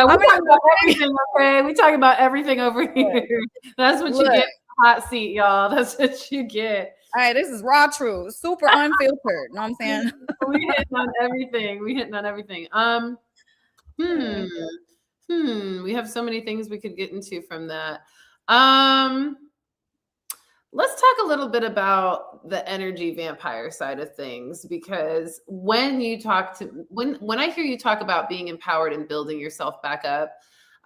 we're talking about everything, okay? We talking about everything over here. That's what you get in the hot seat, y'all. That's what you get. All right, this is raw truth, super unfiltered. Know what I'm saying? We hitting on everything. We have so many things we could get into from that. Let's talk a little bit about the energy vampire side of things, because when you talk to when I hear you talk about being empowered and building yourself back up,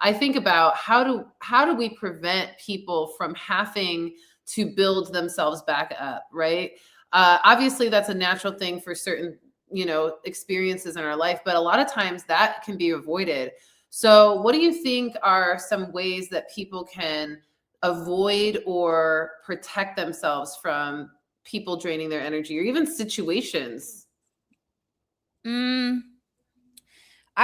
I think about how do we prevent people from having to build themselves back up, right? Obviously, that's a natural thing for certain, you know, experiences in our life, but a lot of times that can be avoided. So what do you think are some ways that people can avoid or protect themselves from people draining their energy, or even situations? I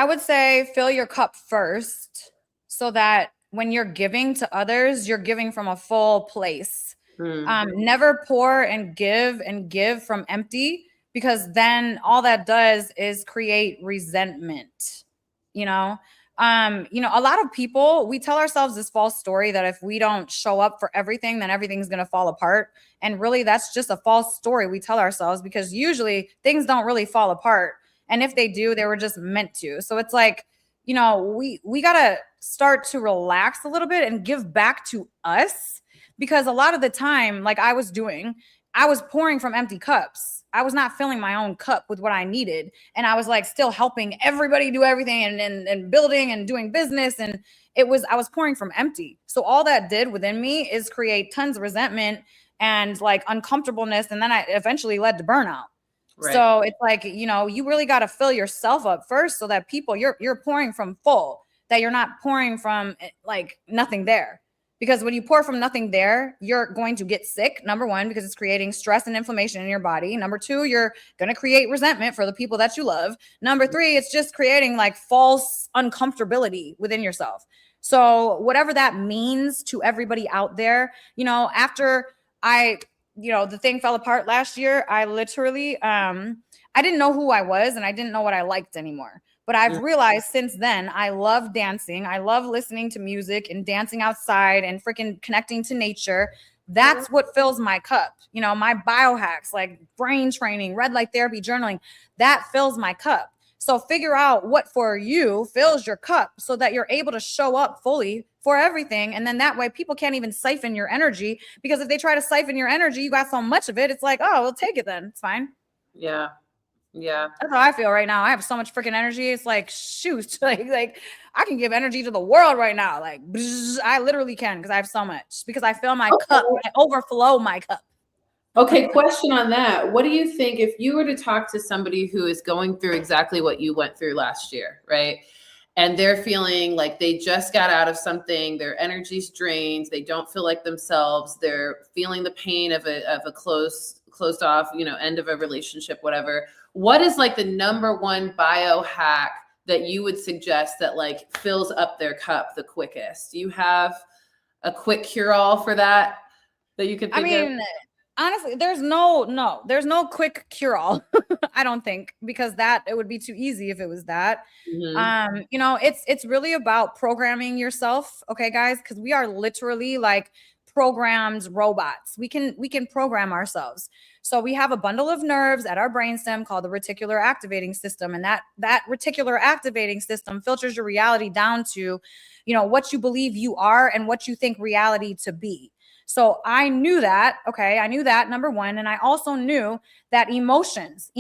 would say fill your cup first, so that when you're giving to others, you're giving from a full place. Never pour and give from empty, because then all that does is create resentment. You know, a lot of people, we tell ourselves this false story that if we don't show up for everything, then everything's going to fall apart. And really, that's just a false story we tell ourselves, because usually things don't really fall apart. And if they do, they were just meant to. So it's like, you know, we got to start to relax a little bit and give back to us, because a lot of the time, like I was doing, I was pouring from empty cups. I was not filling my own cup with what I needed. And I was like still helping everybody do everything and building and doing business. And I was pouring from empty. So all that did within me is create tons of resentment and like uncomfortableness. And then I eventually led to burnout. Right. So it's like, you know, you really got to fill yourself up first, so that people you're pouring from full, that you're not pouring from like nothing there. Because when you pour from nothing there, you're going to get sick, number one, because it's creating stress and inflammation in your body. Number two, you're going to create resentment for the people that you love. Number three, it's just creating like false uncomfortability within yourself. So whatever that means to everybody out there, you know, after the thing fell apart last year, I literally, I didn't know who I was, and I didn't know what I liked anymore. But I've realized since then, I love dancing. I love listening to music and dancing outside and freaking connecting to nature. That's what fills my cup. You know, my biohacks like brain training, red light therapy, journaling, that fills my cup. So figure out what for you fills your cup, so that you're able to show up fully for everything. And then that way people can't even siphon your energy, because if they try to siphon your energy, you got so much of it. It's like, oh, we'll take it then. It's fine. Yeah. Yeah. That's how I feel right now. I have so much freaking energy. It's like, shoot, like I can give energy to the world right now. Like I literally can, because I have so much, because I fill my cup. I overflow my cup. Okay, question on that. What do you think if you were to talk to somebody who is going through exactly what you went through last year, right? And they're feeling like they just got out of something, their energy's drained, they don't feel like themselves, they're feeling the pain of a closed off, end of a relationship, whatever. What is like the number one biohack that you would suggest that like fills up their cup the quickest? Do you have a quick cure-all for that you could think of? Honestly, there's no quick cure-all. I don't think, because it would be too easy if it was that. Mm-hmm. It's really about programming yourself, okay, guys, because we are literally like programmed robots. We can program ourselves. So we have a bundle of nerves at our brainstem called the reticular activating system, and that reticular activating system filters your reality down to, what you believe you are and what you think reality to be. So I knew that, okay, I knew that, number one. And I also knew that emotions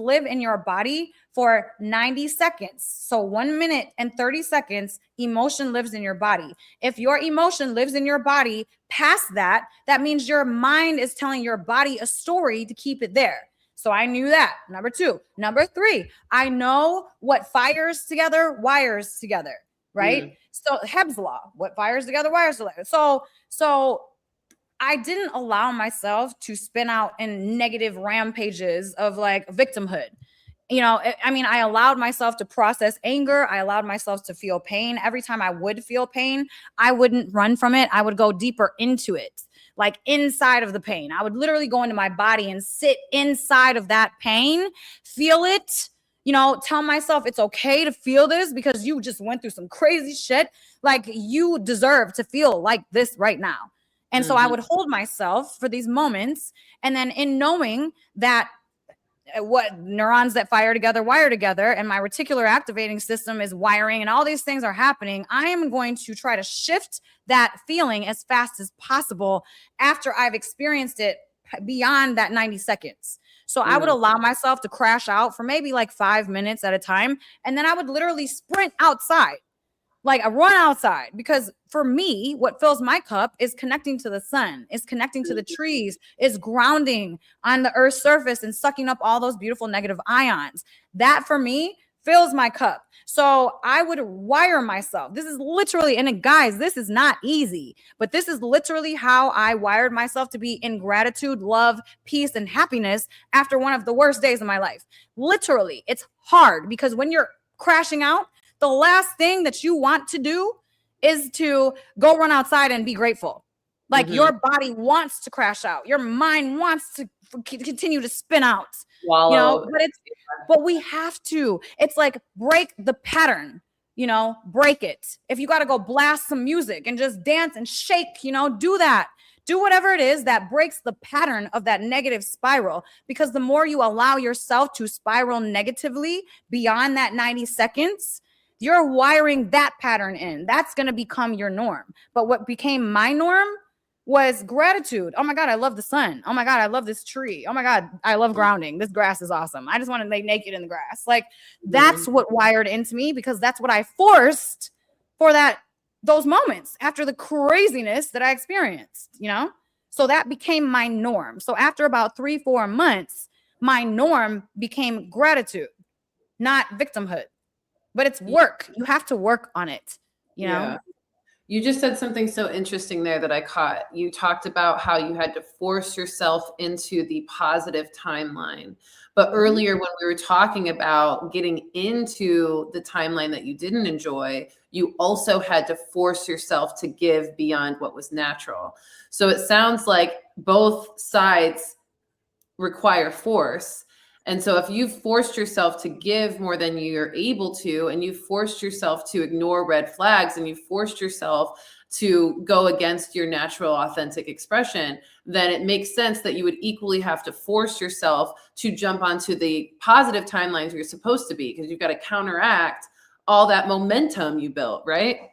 live in your body for 90 seconds. So 1 minute and 30 seconds, emotion lives in your body. If your emotion lives in your body past that, that means your mind is telling your body a story to keep it there. So I knew that. Number two. Number three, I know what fires together, wires together, right? Mm. So Hebb's law, what fires together, wires together. So I didn't allow myself to spin out in negative rampages of like victimhood. I allowed myself to process anger. I allowed myself to feel pain. Every time I would feel pain, I wouldn't run from it. I would go deeper into it, like inside of the pain. I would literally go into my body and sit inside of that pain, feel it, tell myself it's okay to feel this because you just went through some crazy shit. Like you deserve to feel like this right now. And so I would hold myself for these moments. And then in knowing that what neurons that fire together, wire together, and my reticular activating system is wiring and all these things are happening, I am going to try to shift that feeling as fast as possible after I've experienced it beyond that 90 seconds. So I would allow myself to crash out for maybe like 5 minutes at a time. And then I would literally sprint outside. Like I run outside, because for me, what fills my cup is connecting to the sun, is connecting to the trees, is grounding on the earth's surface and sucking up all those beautiful negative ions. That for me fills my cup. So I would wire myself. This is literally, and guys, this is not easy, but this is literally how I wired myself to be in gratitude, love, peace, and happiness after one of the worst days of my life. Literally, it's hard because when you're crashing out, the last thing that you want to do is to go run outside and be grateful. Like your body wants to crash out. Your mind wants to continue to spin out. Wallow. But we have to. It's like break the pattern, break it. If you got to go blast some music and just dance and shake, do that. Do whatever it is that breaks the pattern of that negative spiral, because the more you allow yourself to spiral negatively beyond that 90 seconds, you're wiring that pattern in. That's going to become your norm. But what became my norm was gratitude. Oh my God, I love the sun. Oh my God, I love this tree. Oh my God, I love grounding. This grass is awesome. I just want to lay naked in the grass. Like that's what wired into me, because that's what I forced for those moments after the craziness that I experienced, So that became my norm. So after about 3-4 months, my norm became gratitude, not victimhood. But it's work. You have to work on it, you know? Yeah. You just said something so interesting there that I caught. You talked about how you had to force yourself into the positive timeline. But earlier when we were talking about getting into the timeline that you didn't enjoy, you also had to force yourself to give beyond what was natural. So it sounds like both sides require force. And so if you've forced yourself to give more than you're able to, and you've forced yourself to ignore red flags, and you've forced yourself to go against your natural, authentic expression, then it makes sense that you would equally have to force yourself to jump onto the positive timelines where you're supposed to be, because you've got to counteract all that momentum you built, right?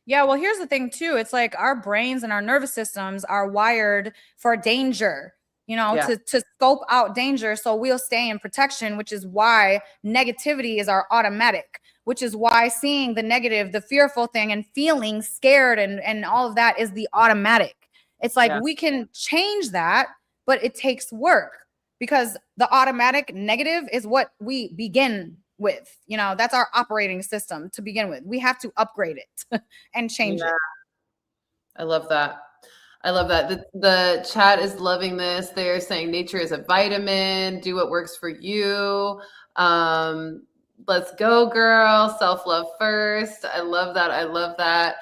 Yeah, well, here's the thing too. It's like our brains and our nervous systems are wired for danger, Yeah. to scope out danger. So we'll stay in protection, which is why negativity is our automatic, which is why seeing the negative, the fearful thing, and feeling scared and all of that is the automatic. It's like Yeah. we can change that, but it takes work because the automatic negative is what we begin with. That's our operating system to begin with. We have to upgrade it and change it. I love that. I love that. The chat is loving this. They're saying nature is a vitamin. Do what works for you. Let's go, girl. Self-love first. I love that. I love that.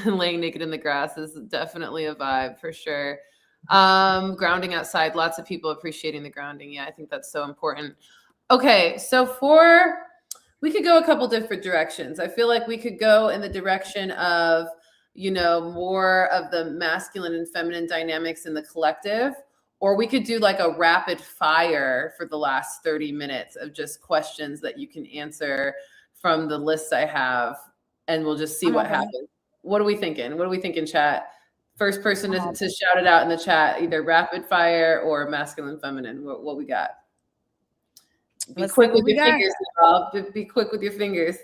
Laying naked in the grass is definitely a vibe for sure. Grounding outside. Lots of people appreciating the grounding. Yeah, I think that's so important. Okay, so we could go a couple different directions. I feel like we could go in the direction of, more of the masculine and feminine dynamics in the collective, or we could do like a rapid fire for the last 30 minutes of just questions that you can answer from the list I have, and we'll just see what happens. What are we thinking? What are we thinking, chat? First person to shout it out in the chat, either rapid fire or masculine, feminine. What we got? Be quick with your fingers, y'all. Be quick with your fingers.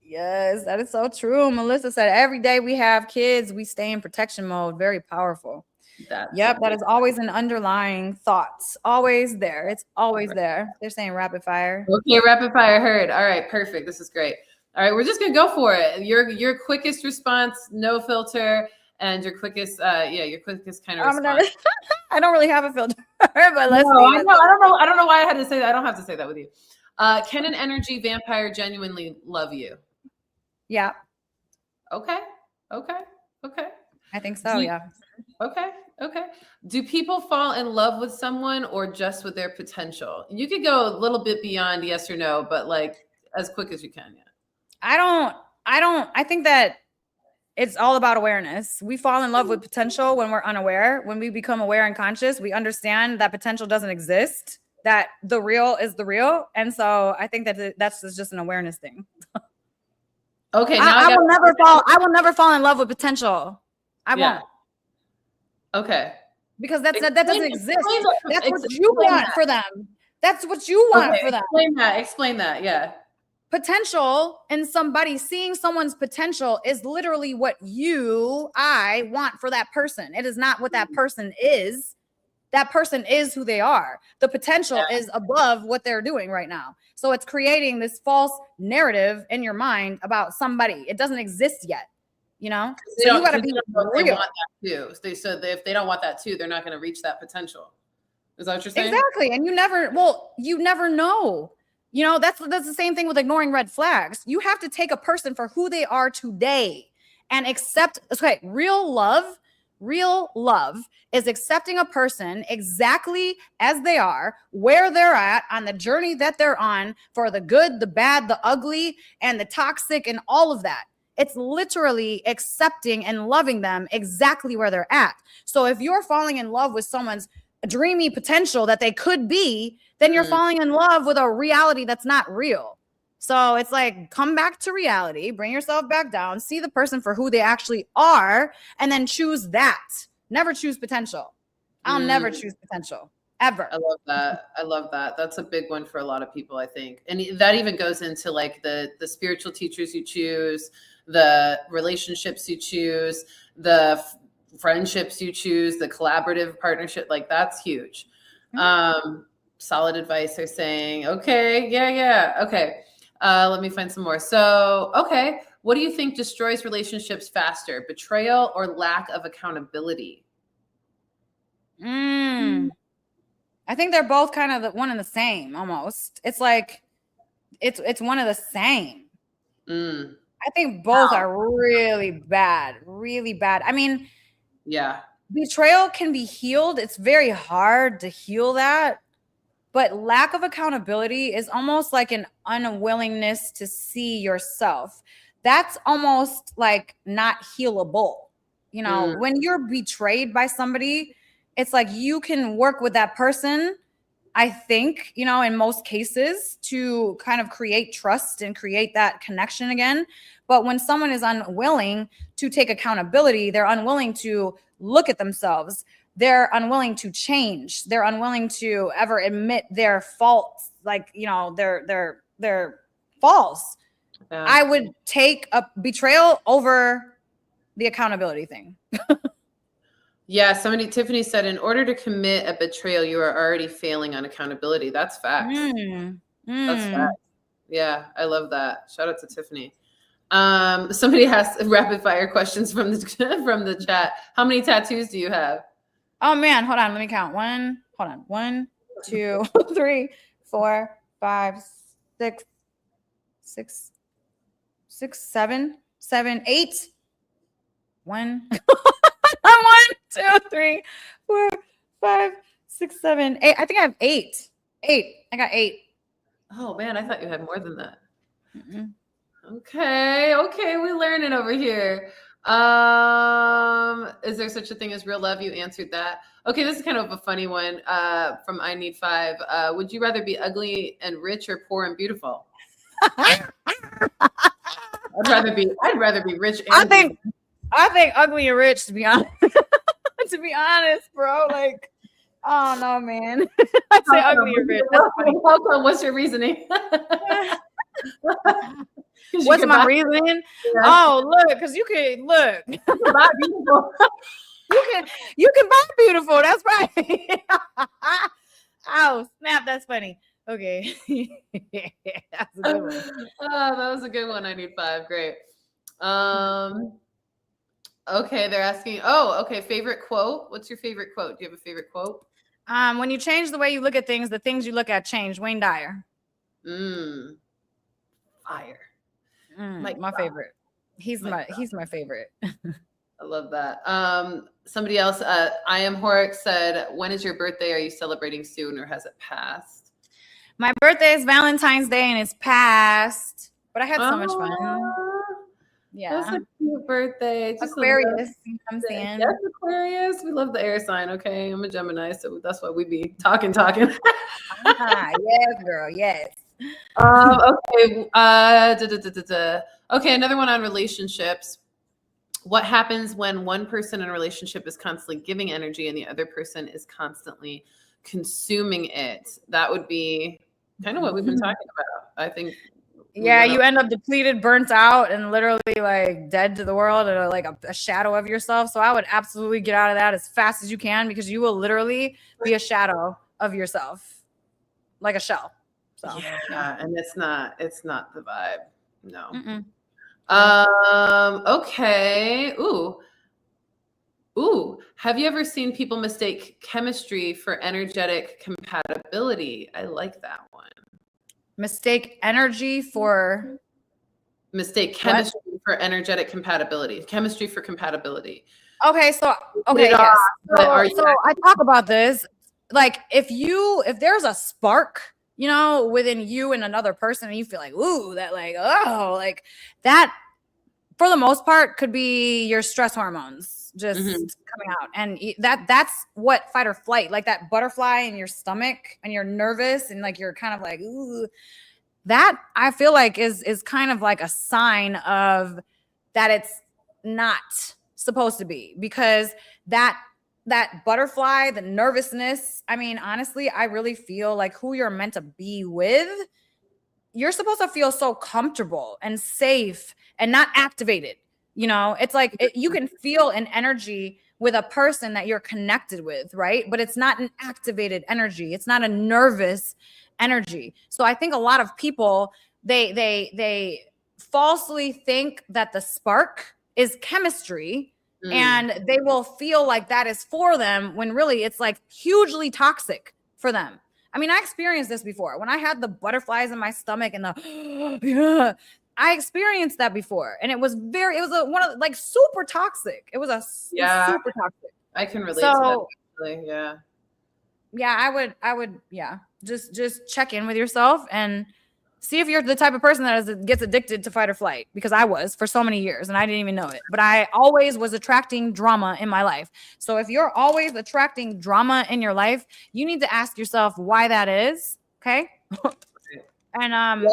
Yes, that is so true. Melissa said, every day we have kids, we stay in protection mode. Very powerful. That is always an underlying thought. Always there. It's always there. They're saying rapid fire. Okay, rapid fire heard. All right, perfect. This is great. All right, we're just gonna go for it. Your quickest response, no filter, and your quickest, your quickest kind of response. I don't really have a filter, but let's see. I don't know why I had to say that. I don't have to say that with you. Can an energy vampire genuinely love you? Yeah. Okay. I think so. Yeah. Okay. Do people fall in love with someone or just with their potential? You could go a little bit beyond yes or no, but like as quick as you can. Yeah. I think that it's all about awareness. We fall in love with potential when we're unaware. When we become aware and conscious, we understand that potential doesn't exist, that the real is the real. And so I think that that's just an awareness thing. Okay. Now I will never fall in love with potential. I won't. Okay. Because that doesn't exist. That's what you want for them. That's what you want for them. Explain that. Yeah. Potential in somebody, seeing someone's potential is literally what I want for that person. It is not what that person is. That person is who they are. The potential is above what they're doing right now. So it's creating this false narrative in your mind about somebody. It doesn't exist yet, So you got to be real. They want that too. So if they don't want that too, they're not going to reach that potential. Is that what you're saying? Exactly. And you never know. That's the same thing with ignoring red flags. You have to take a person for who they are today and accept. Okay, real love is accepting a person exactly as they are, where they're at on the journey that they're on, for the good, the bad, the ugly, and the toxic, and all of that. It's literally accepting and loving them exactly where they're at. So if you're falling in love with someone's dreamy potential that they could be, then you're falling in love with a reality that's not real. So it's like, come back to reality, bring yourself back down, see the person for who they actually are, and then choose that. Never choose potential. I'll never choose potential, ever. I love that. That's a big one for a lot of people, I think. And that even goes into like the spiritual teachers you choose, the relationships you choose, the friendships you choose, the collaborative partnership. Like that's huge. Solid advice. They're saying, okay. Yeah. Okay. Let me find some more. So, okay. What do you think destroys relationships faster? Betrayal or lack of accountability? I think they're both kind of one and the same almost. It's like, it's one of the same. I think both are really bad. I mean, yeah. Betrayal can be healed. It's very hard to heal that. But lack of accountability is almost like an unwillingness to see yourself. That's almost like not healable. When you're betrayed by somebody, it's like you can work with that person I think, in most cases to kind of create trust and create that connection again. But when someone is unwilling to take accountability, they're unwilling to look at themselves. They're unwilling to change. They're unwilling to ever admit their faults, like, their faults. Yeah. I would take a betrayal over the accountability thing. Yeah, Tiffany said, in order to commit a betrayal, you are already failing on accountability. That's facts. That's facts. Yeah, I love that. Shout out to Tiffany. Somebody has rapid fire questions from the chat. How many tattoos do you have? Oh man, hold on. Let me count. 1, 2, 3, 4, 5, 6, 7, 8. 1, 2, 3, 4, 5, 6, 7, 8. I think I have 8. I got 8. Oh man, I thought you had more than that. Mm-mm. Okay, we're learning over here. Is there such a thing as real love? You answered that. Okay, this is kind of a funny one from I Need 5. Would you rather be ugly and rich or poor and beautiful? I'd rather be rich and I think ugly and rich, to be honest. To be honest, bro. Like, oh no, man. I'd say ugly and rich. That's funny. What's your reasoning? What's my reasoning? Yeah. Oh, look, because you can look. You can buy beautiful. you can buy beautiful. That's right. Oh, snap. That's funny. Okay. That's a good one. Oh, that was a good one. I Need 5. Great. Okay, they're asking. Oh, okay. Favorite quote. What's your favorite quote? Do you have a favorite quote? When you change the way you look at things, the things you look at change. Wayne Dyer. Fire. My favorite. He's my favorite. I love that. Somebody else, I Am Horrick said, when is your birthday? Are you celebrating soon or has it passed? My birthday is Valentine's Day and it's passed, but I had so much fun. Yeah. That's a cute birthday. Just Aquarius, I'm saying. Yes, Aquarius. We love the air sign, okay? I'm a Gemini, so that's why we be talking. Yes, girl, yes. Okay. Okay, another one on relationships. What happens when one person in a relationship is constantly giving energy and the other person is constantly consuming it? That would be kind of what we've been talking about. I think. Yeah, you end up depleted, burnt out, and literally like dead to the world, or like a shadow of yourself. So I would absolutely get out of that as fast as you can, because you will literally be a shadow of yourself, like a shell. So, yeah, and it's not the vibe. No. Mm-mm. Okay. Ooh. Have you ever seen people mistake chemistry for energetic compatibility? I like that one. Mistake chemistry for energetic compatibility. Chemistry for compatibility. Okay, yes. So I talk about this. Like, if there's a spark, within you and another person, and you feel like, ooh, that like, oh, like that, for the most part, could be your stress hormones just coming out. And that's what fight or flight, like that butterfly in your stomach, and you're nervous and like you're kind of like, ooh, that I feel like is kind of like a sign of that it's not supposed to be, because that butterfly, the nervousness, I mean, honestly, I really feel like who you're meant to be with, you're supposed to feel so comfortable and safe and not activated. It's like you can feel an energy with a person that you're connected with, right? But it's not an activated energy. It's not a nervous energy. So I think a lot of people, they falsely think that the spark is chemistry, and they will feel like that is for them, when really it's like hugely toxic for them. I mean, I experienced this before when I had the butterflies in my stomach and I experienced that before, and it was one of like super toxic. It was super toxic. I can relate to that. Actually. Yeah, I would. Yeah, just check in with yourself and See if you're the type of person that gets addicted to fight or flight, because I was for so many years and I didn't even know it. But I always was attracting drama in my life. So if you're always attracting drama in your life, you need to ask yourself why that is. Okay. And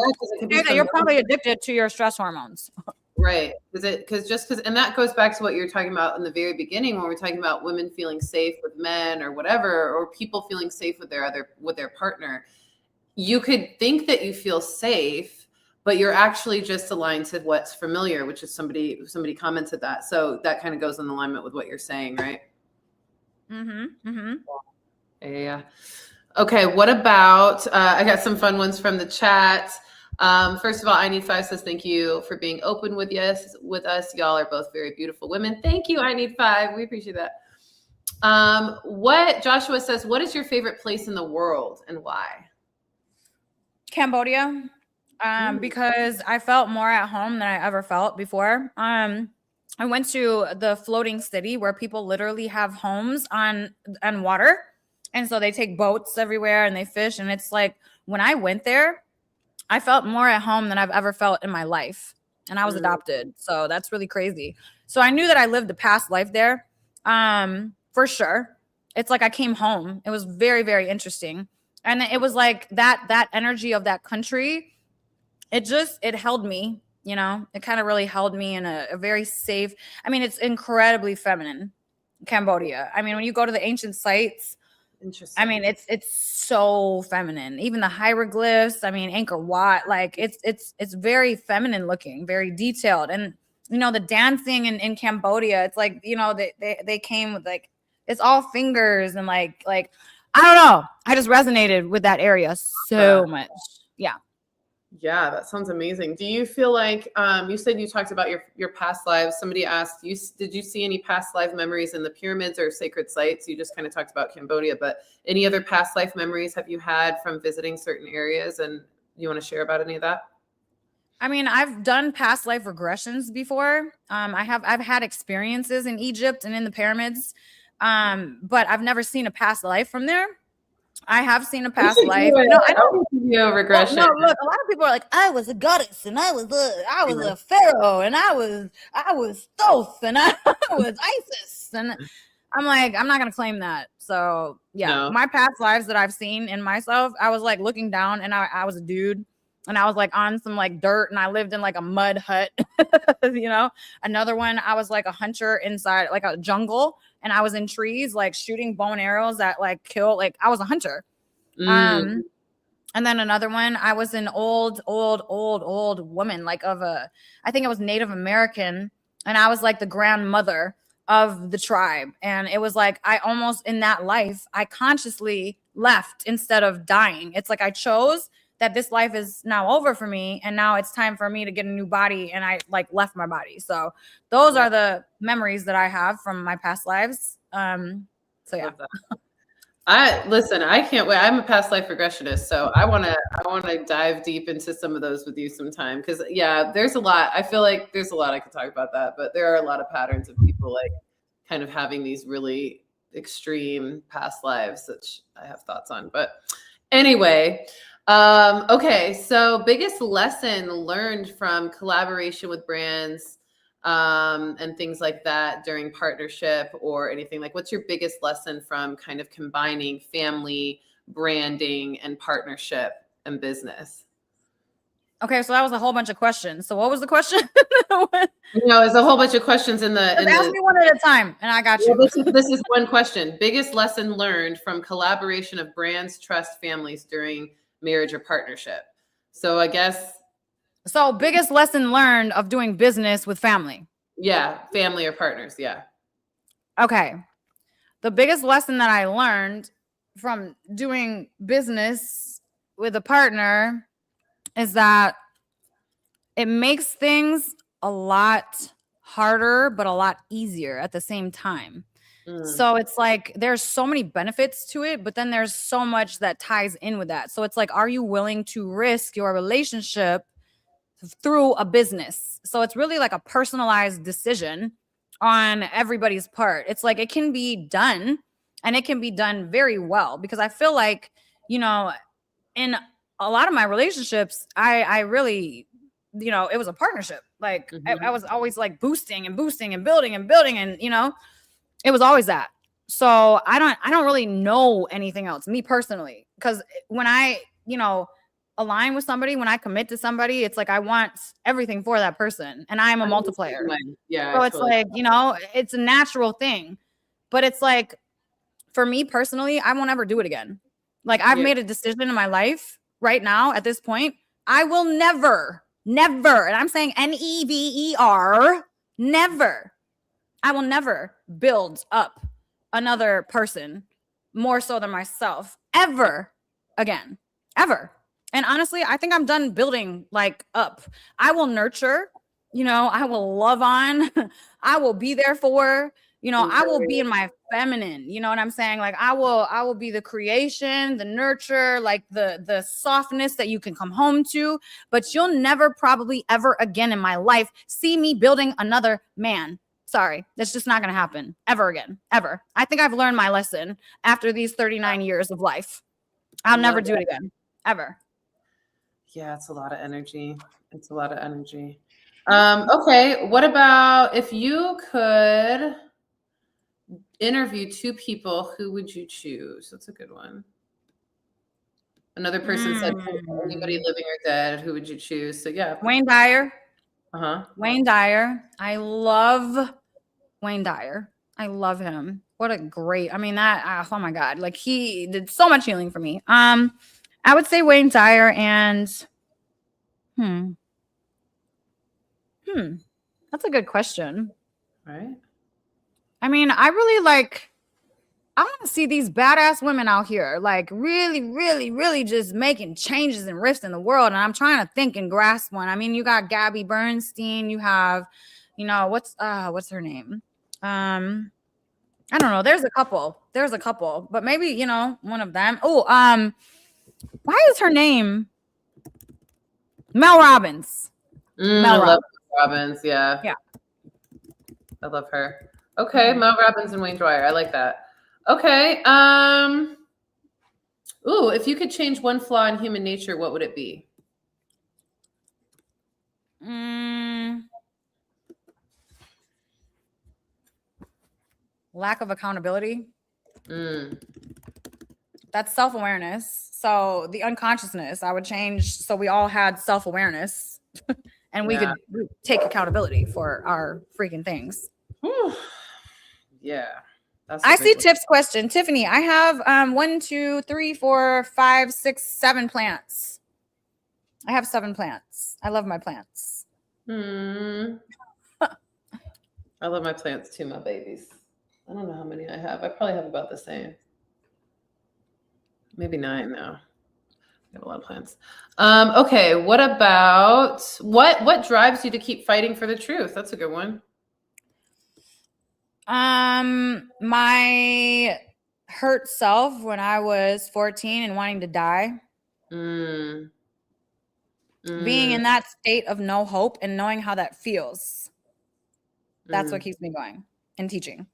you're probably addicted to your stress hormones. Right. And that goes back to what you're talking about in the very beginning when we're talking about women feeling safe with men or whatever, or people feeling safe with their partner. You could think that you feel safe, but you're actually just aligned to what's familiar, which is somebody commented that. So that kind of goes in alignment with what you're saying, right? Mm-hmm. Mm-hmm. Yeah. Okay. What about, I got some fun ones from the chat. First of all, I Need 5 says, thank you for being open with us. Y'all are both very beautiful women. Thank you, I Need 5. We appreciate that. What Joshua says, what is your favorite place in the world and why? Cambodia, because I felt more at home than I ever felt before. I went to the floating city where people literally have homes on water. And so they take boats everywhere and they fish. And it's like, when I went there, I felt more at home than I've ever felt in my life. And I was adopted. So that's really crazy. So I knew that I lived a past life there, for sure. It's like I came home. It was very, very interesting. And it was like that energy of that country, it held me, you know, it kind of really held me in a very safe, I mean, it's incredibly feminine, Cambodia. I mean, when you go to the ancient sites, interesting. I mean, it's so feminine. Even the hieroglyphs, I mean, Angkor Wat, like it's very feminine looking, very detailed. And, you know, the dancing in Cambodia, it's like, you know, they came with like, it's all fingers and like, I don't know. I just resonated with that area so much. Yeah. Yeah, that sounds amazing. Do you feel like, you said you talked about your past lives. Somebody asked you, did you see any past life memories in the pyramids or sacred sites? You just kind of talked about Cambodia, but any other past life memories have you had from visiting certain areas? And you want to share about any of that? I mean, I've done past life regressions before. I've had experiences in Egypt and in the pyramids. But I've never seen a past life from there. I have seen a past life. No, I don't give you a regression. No, look, a lot of people are like, I was a goddess and I was a pharaoh and I was Thoth and I was Isis. And I'm like, I'm not gonna claim that. So yeah, my past lives that I've seen in myself, I was like looking down and I was a dude. And I was like on some like dirt and I lived in like a mud hut, you know. Another one, I was like a hunter inside like a jungle and I was in trees like shooting bow and arrows that like kill, like I was a hunter. And then another one, I was an old woman, like I think it was Native American. And I was like the grandmother of the tribe. And it was like, I almost in that life, I consciously left instead of dying. It's like I chose that this life is now over for me and now it's time for me to get a new body, and I like left my body. So those are the memories that I have from my past lives. So yeah. I can't wait. I'm a past life regressionist, so I want to dive deep into some of those with you sometime, because yeah, there's a lot. I feel like there's a lot I could talk about that, but there are a lot of patterns of people like kind of having these really extreme past lives, which I have thoughts on. But anyway, okay, so biggest lesson learned from collaboration with brands and things like that during partnership or anything, like what's your biggest lesson from kind of combining family, branding, and partnership and business? Okay, so that was a whole bunch of questions. So what was the question? There's a whole bunch of questions in the. Ask me one at a time, and I got you. Well, this is one question. Biggest lesson learned from collaboration of brands, trust, families during marriage or partnership. So I guess. So biggest lesson learned of doing business with family. Yeah, family or partners. Yeah. Okay. The biggest lesson that I learned from doing business with a partner is that it makes things a lot harder, but a lot easier at the same time. So it's like there's so many benefits to it, but then there's so much that ties in with that. So it's like, are you willing to risk your relationship through a business? So it's really like a personalized decision on everybody's part. It's like it can be done, and it can be done very well, because I feel like, you know, in a lot of my relationships, I really, you know, it was a partnership. Like I was always like boosting and boosting and building and building. And, you know, it was always that. So I don't really know anything else, me personally. Because when I, you know, align with somebody, when I commit to somebody, it's like I want everything for that person. And I am a multiplier. Yeah. So it's like, you know, it's a natural thing. But it's like, for me personally, I won't ever do it again. Like I've made a decision in my life right now at this point. I will never, and I'm saying never, never. I will never build up another person more so than myself ever again, ever. And honestly, I think I'm done building like up. I will nurture, you know, I will love on, I will be there for, you know, I will be in my feminine, you know what I'm saying? Like I will be the creation, the nurture, like the softness that you can come home to, but you'll never probably ever again in my life see me building another man. Sorry, that's just not going to happen ever again, ever. I think I've learned my lesson after these 39 years of life. I'll never do it again, ever. Yeah, it's a lot of energy. It's a lot of energy. Okay, what about if you could interview two people, who would you choose? That's a good one. Another person said anybody living or dead, who would you choose? So yeah. Wayne Dyer. Uh-huh. Wayne Dyer. I love Wayne Dyer. I love him. What a great, I mean, that, oh my God, like he did so much healing for me. I would say Wayne Dyer and, that's a good question. Right. I mean, I really like, I want to see these badass women out here, like really, really, really just making changes and rifts in the world. And I'm trying to think and grasp one. I mean, you got Gabby Bernstein, you have, you know, what's her name? I don't know. There's a couple, but maybe, you know, one of them. Oh, why is her name Mel Robbins? Mel Robbins. Robbins, yeah. Yeah. I love her. Okay, Mel Robbins and Wayne Dyer. I like that. Okay. Ooh, if you could change one flaw in human nature, what would it be? Lack of accountability. That's self-awareness. So the unconsciousness, I would change so we all had self-awareness and we could take accountability for our freaking things. Whew. Yeah. I see Tiff's question. Tiffany, I have 1, 2, 3, 4, 5, 6, 7 plants. I have 7 plants. I love my plants. I love my plants too, my babies. I don't know how many I have. I probably have about the same. Maybe 9 now. I have a lot of plants. Okay, what about what drives you to keep fighting for the truth? That's a good one. My hurt self when I was 14 and wanting to die. Being in that state of no hope and knowing how that feels. That's what keeps me going and teaching.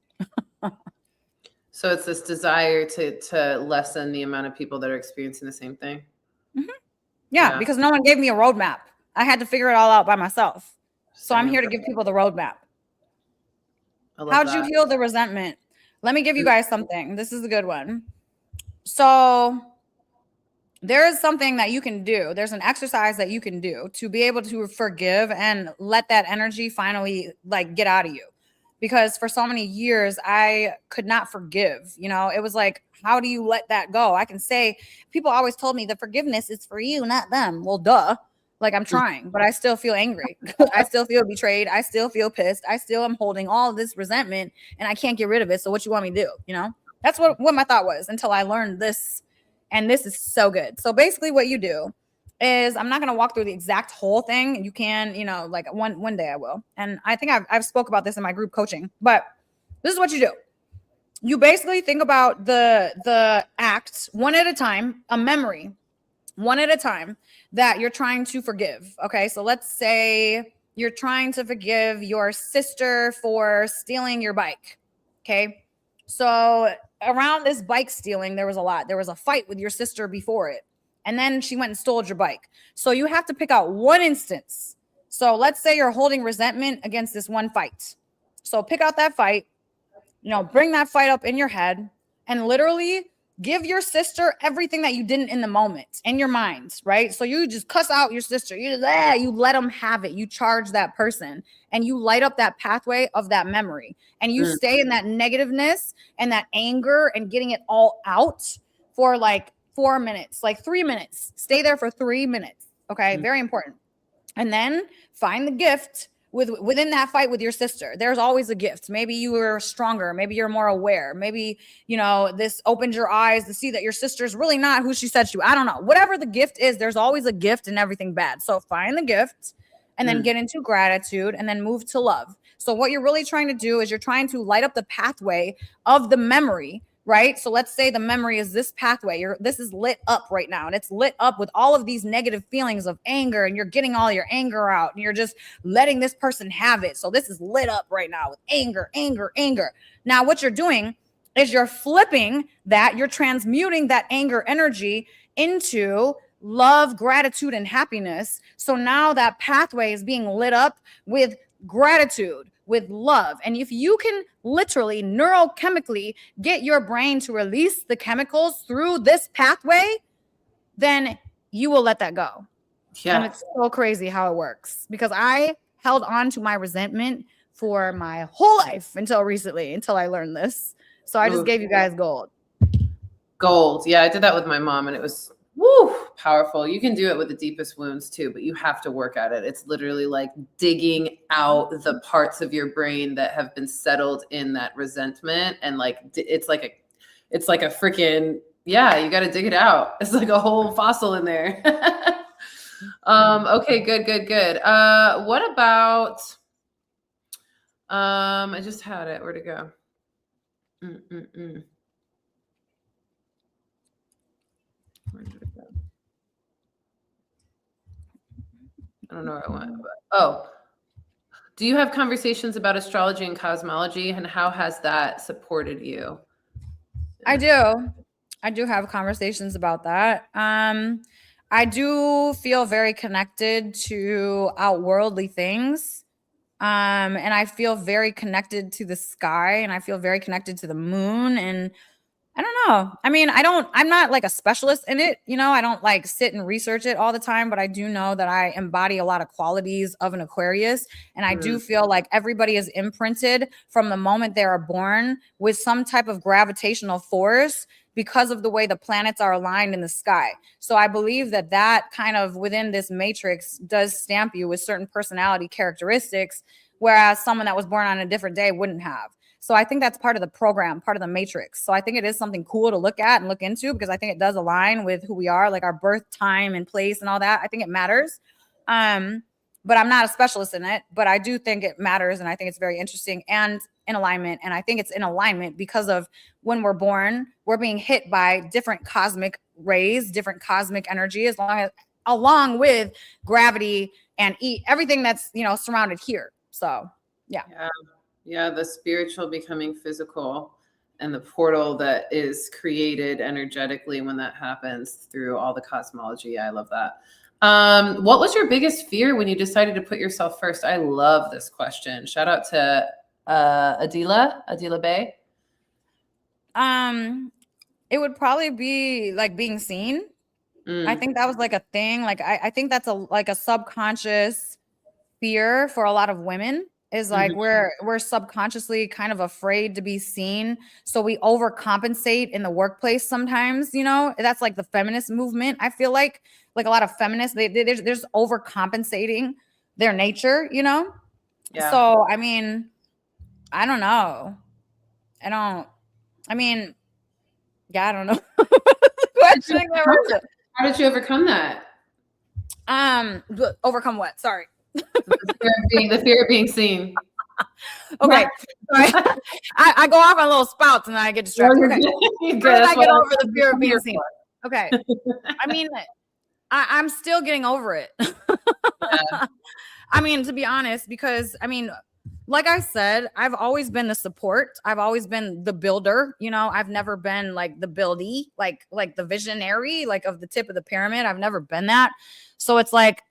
So it's this desire to lessen the amount of people that are experiencing the same thing. Yeah, because no one gave me a roadmap. I had to figure it all out by myself. So I'm here to give people the roadmap. How'd you heal the resentment? Let me give you guys something. This is a good one. So there is something that you can do. There's an exercise that you can do to be able to forgive and let that energy finally like get out of you. Because for so many years, I could not forgive. You know, it was like, how do you let that go? I can say, people always told me the forgiveness is for you, not them. Well, duh. Like I'm trying, but I still feel angry. I still feel betrayed. I still feel pissed. I still am holding all of this resentment and I can't get rid of it. So what you want me to do? You know, that's what my thought was until I learned this. And this is so good. So basically what you do is I'm not going to walk through the exact whole thing. You can, you know, like one day I will. And I think I've spoke about this in my group coaching, but this is what you do. You basically think about the act one at a time, a memory, one at a time that you're trying to forgive. Okay. So let's say you're trying to forgive your sister for stealing your bike. Okay. So around this bike stealing, there was a lot. There was a fight with your sister before it. and then she went and stole your bike. So you have to pick out one instance. So let's say you're holding resentment against this one fight. So pick out that fight, bring that fight up in your head and literally give your sister everything that you didn't in the moment in your mind, right? So you just cuss out your sister. You let them have it. You charge that person and you light up that pathway of that memory. And you stay in that negativeness and that anger and getting it all out for like 4 minutes, like 3 minutes. Stay there for 3 minutes. Okay, very important. And then find the gift within that fight with your sister. There's always a gift. Maybe you were stronger. Maybe you're more aware. Maybe, this opened your eyes to see that your sister's really not who she said she was. I don't know. Whatever the gift is, there's always a gift in everything bad. So find the gift and then get into gratitude and then move to love. So what you're really trying to do is you're trying to light up the pathway of the memory, right? So let's say the memory is this pathway. This is lit up right now, and it's lit up with all of these negative feelings of anger, and you're getting all your anger out, and you're just letting this person have it. So this is lit up right now with anger, anger, anger. Now what you're doing is you're flipping that, you're transmuting that anger energy into love, gratitude, and happiness. So now that pathway is being lit up with gratitude, with love. And if you can literally neurochemically get your brain to release the chemicals through this pathway, then you will let that go. Yeah. And it's so crazy how it works, because I held on to my resentment for my whole life until recently, until I learned this. So I just gave you guys gold. Yeah, I did that with my mom, and it was powerful. You can do it with the deepest wounds too, but you have to work at it. It's literally like digging out the parts of your brain that have been settled in that resentment, and like it's like a freaking you got to dig it out. It's like a whole fossil in there. Okay, good. What about I just had it. Where'd it go? Where did it go? I don't know where I went. But, do you have conversations about astrology and cosmology, and how has that supported you? I do have conversations about that. I do feel very connected to outworldly things. And I feel very connected to the sky, and I feel very connected to the moon, and I don't know. I mean, I'm not like a specialist in it. I don't like sit and research it all the time, but I do know that I embody a lot of qualities of an Aquarius. And I do feel like everybody is imprinted from the moment they are born with some type of gravitational force because of the way the planets are aligned in the sky. So I believe that kind of within this matrix does stamp you with certain personality characteristics, whereas someone that was born on a different day wouldn't have. So I think that's part of the program, part of the matrix. So I think it is something cool to look at and look into, because I think it does align with who we are, like our birth time and place and all that. I think it matters. But I'm not a specialist in it, but I do think it matters. And I think it's very interesting and in alignment. And I think it's in alignment because of when we're born, we're being hit by different cosmic rays, different cosmic energy, along with gravity and everything that's, surrounded here. So, yeah. Yeah, the spiritual becoming physical, and the portal that is created energetically when that happens through all the cosmology. I love that. What was your biggest fear when you decided to put yourself first? I love this question. Shout out to Adila Bay. It would probably be like being seen. I think that was like a thing. Like I think that's a subconscious fear for a lot of women. Is like we're subconsciously kind of afraid to be seen. So we overcompensate in the workplace sometimes, that's like the feminist movement. I feel like a lot of feminists, there's overcompensating their nature, Yeah. So, I mean, I don't know. I don't know. How did you overcome that? Overcome what? Sorry. The fear of being seen. Okay. I go off on little spouts and then I get distracted. Okay. How did I get over the fear of being seen? Okay. I mean, I'm still getting over it. I mean, to be honest, because like I said, I've always been the support. I've always been the builder. I've never been like the buildy, like the visionary, like of the tip of the pyramid. I've never been that. So it's like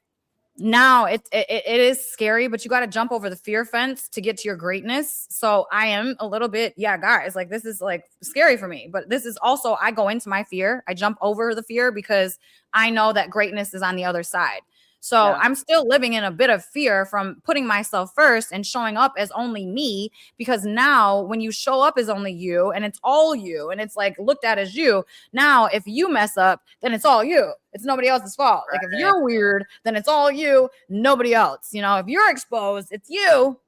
now it is scary, but you got to jump over the fear fence to get to your greatness. So I am a little bit, yeah, guys, like this is like scary for me, but this is also, I go into my fear. I jump over the fear because I know that greatness is on the other side. So Yeah. I'm still living in a bit of fear from putting myself first and showing up as only me, because now when you show up as only you and it's all you and it's like looked at as you, now if you mess up, then it's all you. It's nobody else's fault. Like if you're weird, then it's all you, nobody else. If you're exposed, it's you.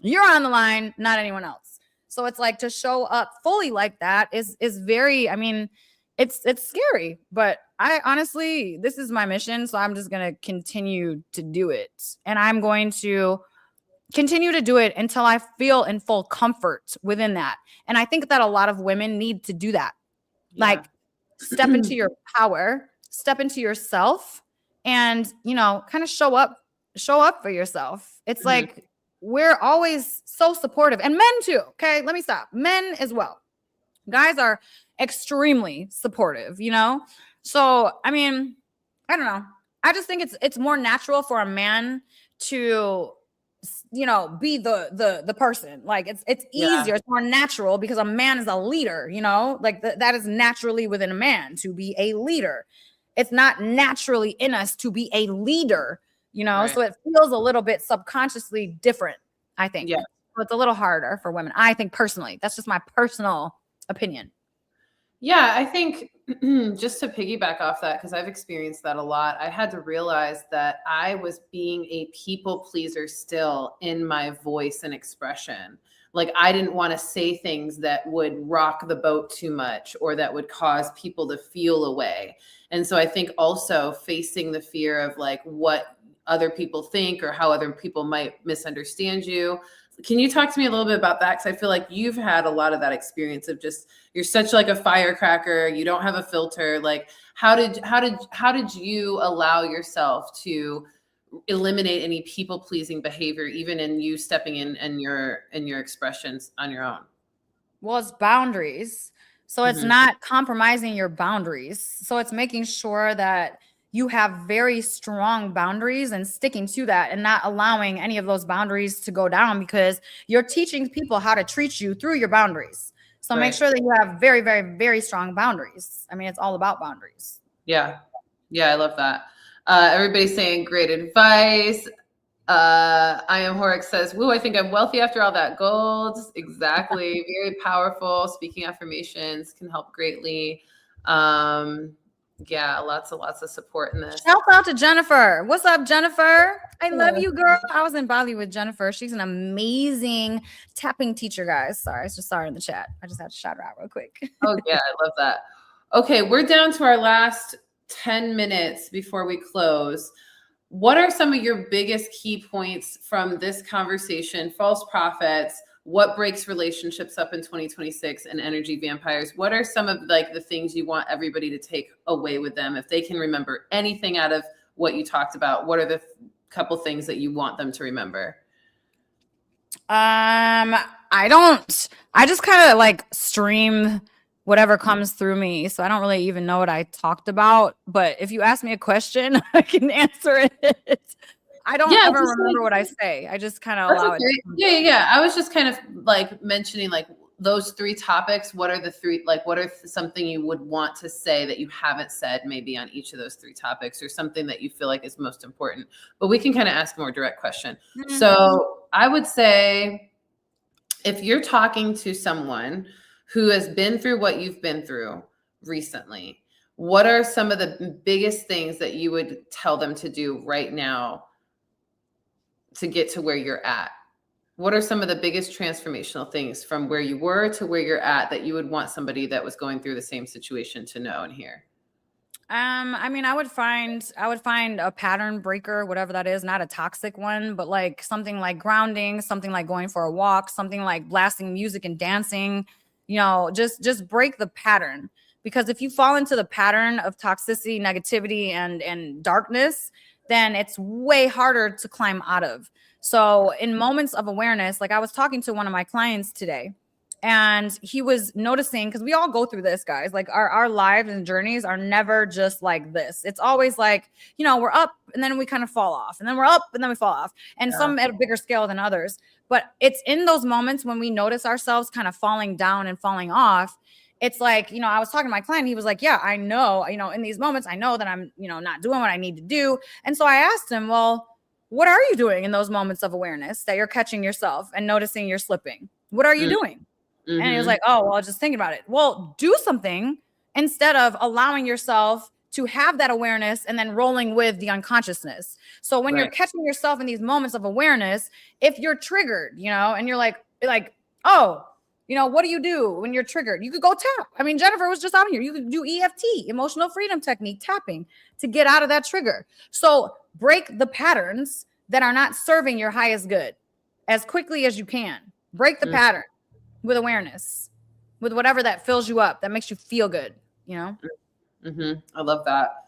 You're on the line, not anyone else. So it's like to show up fully like that is very, I mean, it's scary, but I honestly, this is my mission. So I'm just going to continue to do it. And I'm going to continue to do it until I feel in full comfort within that. And I think that a lot of women need to do that. Yeah. Like step into your power, step into yourself, and, kind of show up for yourself. It's like, we're always so supportive, and men too. Okay. Let me stop. Men as well. Guys are extremely supportive, So, I mean, I don't know. I just think it's more natural for a man to, be the person. Like it's easier. It's more natural because a man is a leader, like that is naturally within a man to be a leader. It's not naturally in us to be a leader, Right. So it feels a little bit subconsciously different, I think. Yeah. So it's a little harder for women, I think, personally. That's just my personal opinion. Yeah, I think just to piggyback off that, because I've experienced that a lot, I had to realize that I was being a people pleaser still in my voice and expression. Like I didn't want to say things that would rock the boat too much or that would cause people to feel away. And so I think also facing the fear of like what other people think or how other people might misunderstand you. Can you talk to me a little bit about that? Because I feel like you've had a lot of that experience of just, you're such like a firecracker. You don't have a filter. Like how did you allow yourself to eliminate any people pleasing behavior, even in you stepping in and your expressions on your own? Well, it's boundaries. So it's not compromising your boundaries. So it's making sure that you have very strong boundaries and sticking to that and not allowing any of those boundaries to go down, because you're teaching people how to treat you through your boundaries. So make sure that you have very, very, very strong boundaries. I mean, it's all about boundaries. Yeah. Yeah. I love that. Everybody's saying great advice. I am Horrocks says, woo, I think I'm wealthy after all that gold. Exactly. Very powerful. Speaking affirmations can help greatly. Yeah, lots of support in this. Shout out to Jennifer. What's up, Jennifer? I love you, girl. I was in Bali with Jennifer. She's an amazing tapping teacher, guys. Sorry, I just saw her in the chat. I just had to shout her out real quick. Oh, yeah, I love that. Okay, we're down to our last 10 minutes before we close. What are some of your biggest key points from this conversation? False prophets, what breaks relationships up in 2026, and energy vampires? What are some of like the things you want everybody to take away with them? If they can remember anything out of what you talked about, what are the couple things that you want them to remember? I just kind of like stream whatever comes through me. So I don't really even know what I talked about, but if you ask me a question, I can answer it. I don't ever remember what I say. I just kind of allow it. Yeah. I was just kind of like mentioning like those three topics. What are the three, like, what are something you would want to say that you haven't said maybe on each of those three topics, or something that you feel like is most important? But we can kind of ask a more direct question. So I would say if you're talking to someone who has been through what you've been through recently, what are some of the biggest things that you would tell them to do right now to get to where you're at? What are some of the biggest transformational things from where you were to where you're at that you would want somebody that was going through the same situation to know and hear? I mean, I would find a pattern breaker, whatever that is, not a toxic one, but like something like grounding, something like going for a walk, something like blasting music and dancing, just break the pattern. Because if you fall into the pattern of toxicity, negativity, and darkness, then it's way harder to climb out of. So in moments of awareness, like I was talking to one of my clients today, and he was noticing, because we all go through this, guys, like our lives and journeys are never just like this. It's always like, you know, we're up and then we kind of fall off, and then we're up and then we fall off, and some at a bigger scale than others. But it's in those moments when we notice ourselves kind of falling down and falling off. It's like, you know, I was talking to my client. He was like, yeah, I know, you know, in these moments, I know that I'm, you know, not doing what I need to do. And so I asked him, well, what are you doing in those moments of awareness that you're catching yourself and noticing you're slipping? What are you doing? And he was like, oh, well, just thinking about it. Well, do something instead of allowing yourself to have that awareness and then rolling with the unconsciousness. So when you're catching yourself in these moments of awareness, if you're triggered, you know, and you're like, oh, you know, what do you do when you're triggered? You could go tap. I mean, Jennifer was just out here. You could do EFT, emotional freedom technique, tapping to get out of that trigger. So break the patterns that are not serving your highest good as quickly as you can. Break the pattern with awareness, with whatever that fills you up, that makes you feel good, you know? I love that.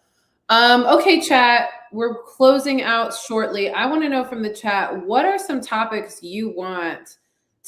Okay, chat, we're closing out shortly. I want to know from the chat, what are some topics you want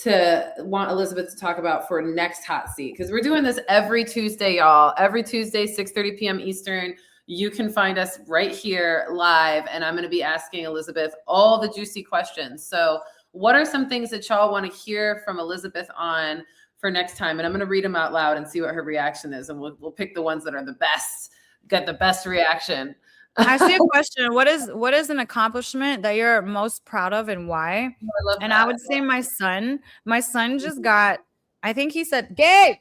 Elisabeth to talk about for next hot seat? Because we're doing this every Tuesday, y'all. Every Tuesday, 6:30 p.m. Eastern. You can find us right here live, and I'm going to be asking Elisabeth all the juicy questions. So what are some things that y'all want to hear from Elisabeth on for next time? And I'm going to read them out loud and see what her reaction is. And we'll pick the ones that are the best, get the best reaction. I see a question. What is an accomplishment that you're most proud of and why? I love and that. I would say my son just got, I think he said, Gabe,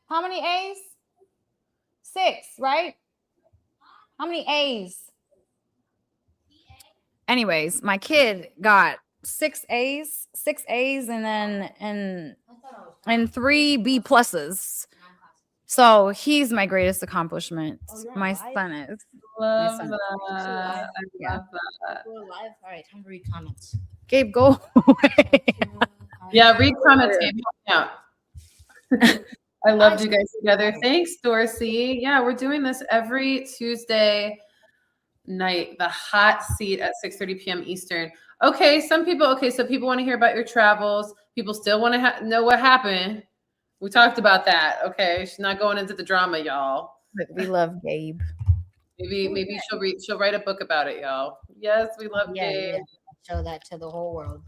how many A's? 6, right? How many A's? Anyways, my kid got 6 A's, and then and 3 B pluses. So he's my greatest accomplishment. My son is. Love son. that. I love that. We're live. All right, time to read comments. Gabe, go away. Yeah, read comments. Gabe. Help me out. I loved you guys together. Thanks, Dorsey. Yeah, we're doing this every Tuesday night, the hot seat at 6:30 p.m. Eastern. Okay, so people want to hear about your travels. People still want to know what happened. We talked about that. Okay, she's not going into the drama, y'all. We love Gabe. Maybe she'll write a book about it, y'all. Yes, we love Gabe. Yeah. Show that to the whole world.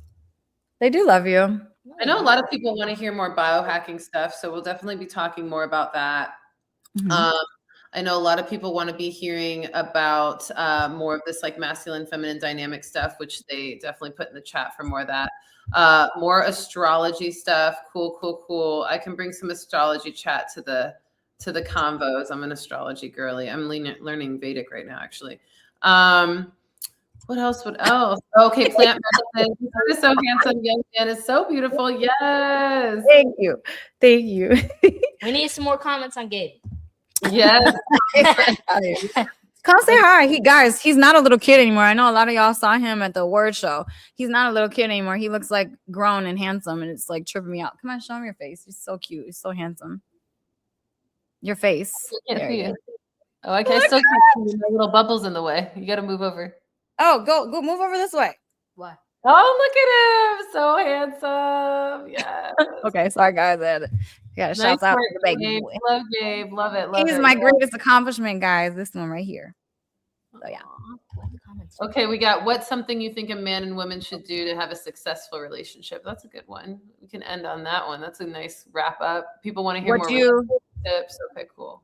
They do love you. I know a lot of people want to hear more biohacking stuff, so we'll definitely be talking more about that. I know a lot of people want to be hearing about more of this like masculine, feminine dynamic stuff, which they definitely put in the chat for more of that. More astrology stuff. Cool. I can bring some astrology chat to the convos. I'm an astrology girly. I'm learning Vedic right now, actually. What else? Okay, plant medicine. You're so handsome, young man. Is so beautiful. Yes. Thank you. We need some more comments on Gabe. Yes. Come say hi. He's not a little kid anymore. I know a lot of y'all saw him at the award show. He's not a little kid anymore. He looks like grown and handsome, and it's like tripping me out. Come on, show him your face. He's so cute. He's so handsome. Your face. I can't see it. Oh, I still can't see my little bubbles in the way. You got to move over. Oh, go move over this way. What? Oh, look at him. So handsome. Yeah. Okay, sorry guys. I gotta shout out to the baby Gabe. boy. Love Gabe. Love it. He's my greatest accomplishment, guys. This one right here. So yeah. Okay, we got what's something you think a man and woman should do to have a successful relationship? That's a good one. We can end on that one. That's a nice wrap up. People want to hear more tips. Okay, cool.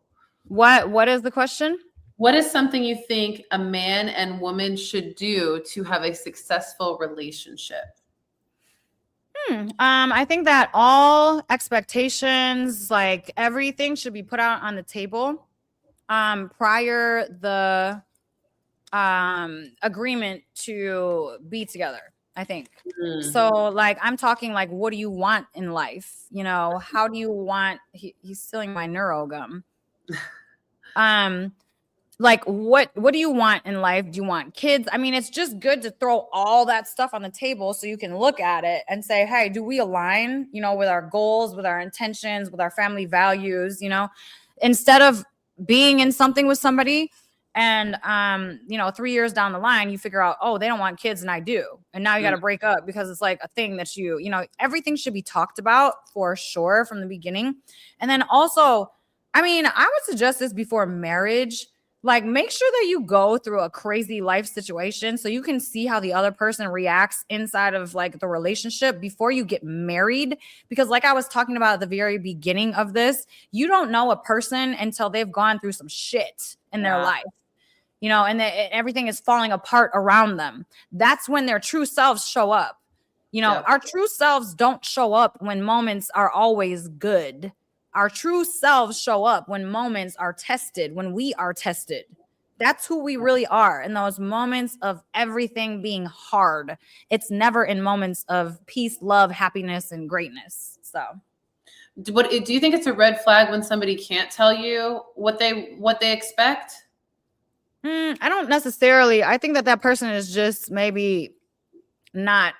What is the question? What is something you think a man and woman should do to have a successful relationship? I think that all expectations, like everything, should be put out on the table prior the agreement to be together. I think so. Like I'm talking like, what do you want in life? You know, how do you want? He's stealing my neuro gum. Like what do you want in life? Do you want kids? I mean, it's just good to throw all that stuff on the table so you can look at it and say, hey, do we align, you know, with our goals, with our intentions, with our family values, you know, instead of being in something with somebody And, 3 years down the line, you figure out, oh, they don't want kids and I do. And now you got to break up because it's like a thing that everything should be talked about for sure from the beginning. And then also, I would suggest this before marriage. Like, make sure that you go through a crazy life situation so you can see how the other person reacts inside of like the relationship before you get married. Because like I was talking about at the very beginning of this, you don't know a person until they've gone through some shit in their life, and everything is falling apart around them. That's when their true selves show up. Our true selves don't show up when moments are always good. Our true selves show up when moments are tested, when we are tested. That's who we really are. In those moments of everything being hard, it's never in moments of peace, love, happiness, and greatness. So, do you think it's a red flag when somebody can't tell you what they expect? I don't necessarily. I think that person is just maybe not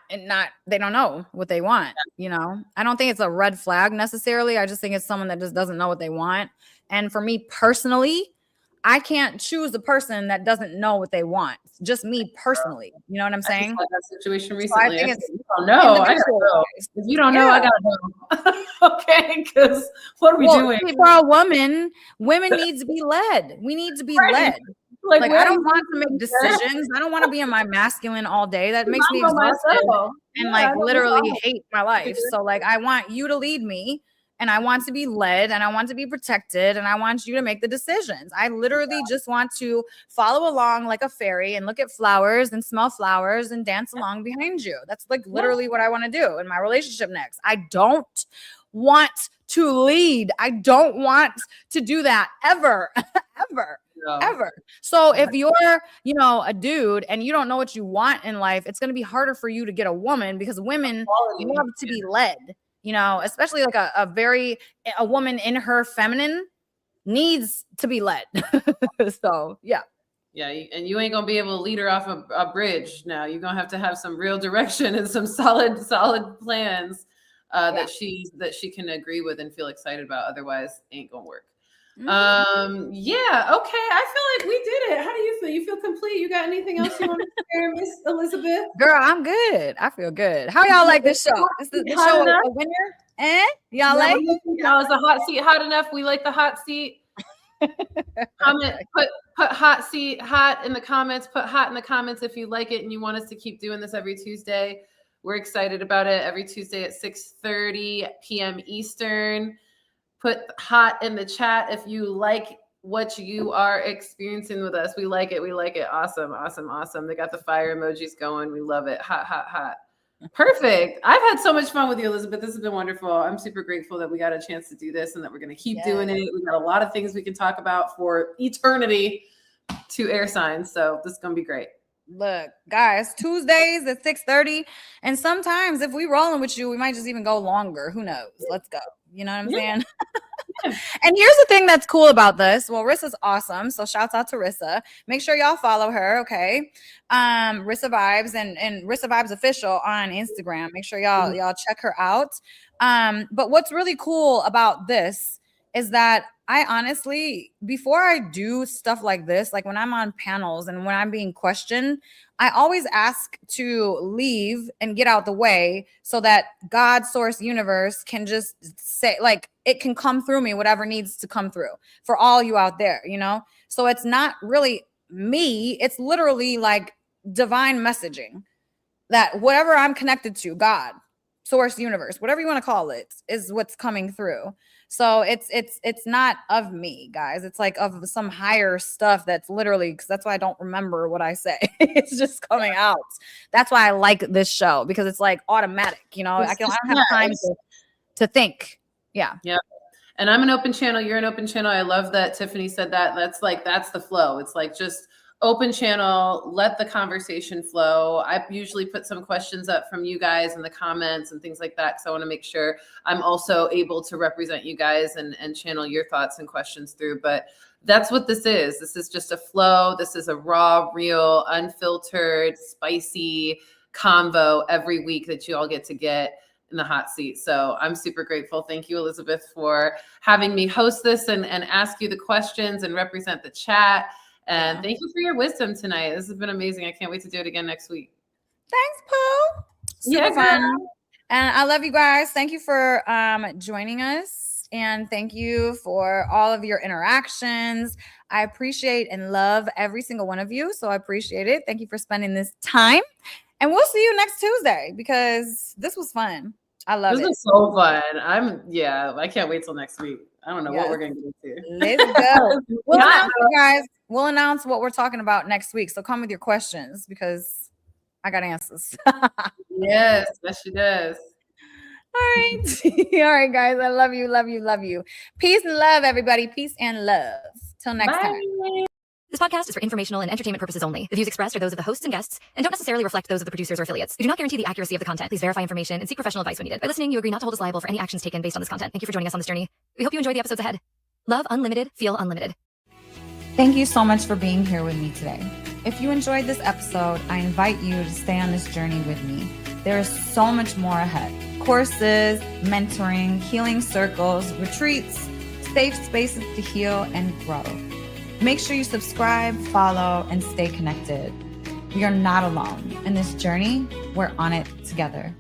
they don't know what they want. I don't think it's a red flag necessarily. I just think it's someone that just doesn't know what they want. And for me personally, I can't choose a person that doesn't know what they want. Just me personally. You know what I'm saying? I just had that situation recently. So I think it's, you don't know. I gotta know. If you don't know, I gotta know. Okay, because what are we doing? For a woman, women need to be led. We need to be led. Like I don't want to make decisions. I don't want to be in my masculine all day. That makes me exhausted and literally hate my life. So like I want you to lead me, and I want to be led, and I want to be protected, and I want you to make the decisions. I literally just want to follow along like a fairy and look at flowers and smell flowers and dance along behind you. That's like literally what I want to do in my relationship next. I don't want to lead. I don't want to do that ever, ever. So if you're, a dude and you don't know what you want in life, it's going to be harder for you to get a woman because women love to be led, especially like a woman in her feminine needs to be led. So, yeah. Yeah, and you ain't gonna be able to lead her off a bridge now. You're gonna have to have some real direction and some solid plans that she can agree with and feel excited about. Otherwise, ain't gonna work. Okay. I feel like we did it. How do you feel? You feel complete? You got anything else you want to share, Miss Elisabeth? Girl, I'm good. I feel good. How y'all like this show? Is the show a winner? Y'all like it? Is the hot seat hot enough? We like the hot seat. Comment, put hot seat hot in the comments. Put hot in the comments if you like it and you want us to keep doing this every Tuesday. We're excited about it. Every Tuesday at 6:30 p.m. Eastern. Put hot in the chat if you like what you are experiencing with us. We like it. We like it. Awesome. Awesome. Awesome. They got the fire emojis going. We love it. Hot, hot, hot. Perfect. I've had so much fun with you, Elisabeth. This has been wonderful. I'm super grateful that we got a chance to do this and that we're going to keep doing it. We've got a lot of things we can talk about for eternity to air signs. So this is going to be great. Look, guys, Tuesdays at 6:30. And sometimes if we rolling with you, we might just even go longer. Who knows? Let's go. You know what I'm saying? And here's the thing that's cool about this. Well, Rissa's awesome. So shouts out to Rissa. Make sure y'all follow her. Okay. Rissa Vibes and Rissa Vibes Official on Instagram. Make sure y'all check her out. But what's really cool about this is that I honestly, before I do stuff like this, like when I'm on panels and when I'm being questioned, I always ask to leave and get out the way so that God, source, universe can just say, like, it can come through me, whatever needs to come through for all you out there, So it's not really me. It's literally like divine messaging that whatever I'm connected to, God, source, universe, whatever you want to call it, is what's coming through. So it's not of me, guys. It's like of some higher stuff that's literally, because that's why I don't remember what I say. It's just coming out. That's why I like this show, because it's like automatic, I don't have time to think. Yeah. And I'm an open channel. You're an open channel. I love that Tiffany said that. That's the flow. It's like just open channel, let the conversation flow. I usually put some questions up from you guys in the comments and things like that. So I want to make sure I'm also able to represent you guys and channel your thoughts and questions through. But that's what this is. This is just a flow. This is a raw, real, unfiltered, spicy convo every week that you all get to get in the hot seat. So I'm super grateful. Thank you, Elisabeth, for having me host this and ask you the questions and represent the chat. And thank you for your wisdom tonight. This has been amazing. I can't wait to do it again next week. Thanks, Pooh. Super fun. And I love you guys. Thank you for joining us. And thank you for all of your interactions. I appreciate and love every single one of you. So I appreciate it. Thank you for spending this time. And we'll see you next Tuesday because this was fun. I love it. This was so fun. I can't wait till next week. I don't know what we're going to get to. Let's go. We'll announce it, guys. We'll announce what we're talking about next week. So come with your questions because I got answers. Yes, she does. All right. All right, guys. I love you, love you, love you. Peace and love, everybody. Peace and love. Till next time. This podcast is for informational and entertainment purposes only. The views expressed are those of the hosts and guests and don't necessarily reflect those of the producers or affiliates. We do not guarantee the accuracy of the content. Please verify information and seek professional advice when needed. By listening, you agree not to hold us liable for any actions taken based on this content. Thank you for joining us on this journey. We hope you enjoy the episodes ahead. Love unlimited, feel unlimited. Thank you so much for being here with me today. If you enjoyed this episode, I invite you to stay on this journey with me. There is so much more ahead. Courses, mentoring, healing circles, retreats, safe spaces to heal and grow. Make sure you subscribe, follow, and stay connected. We are not alone. In this journey, we're on it together.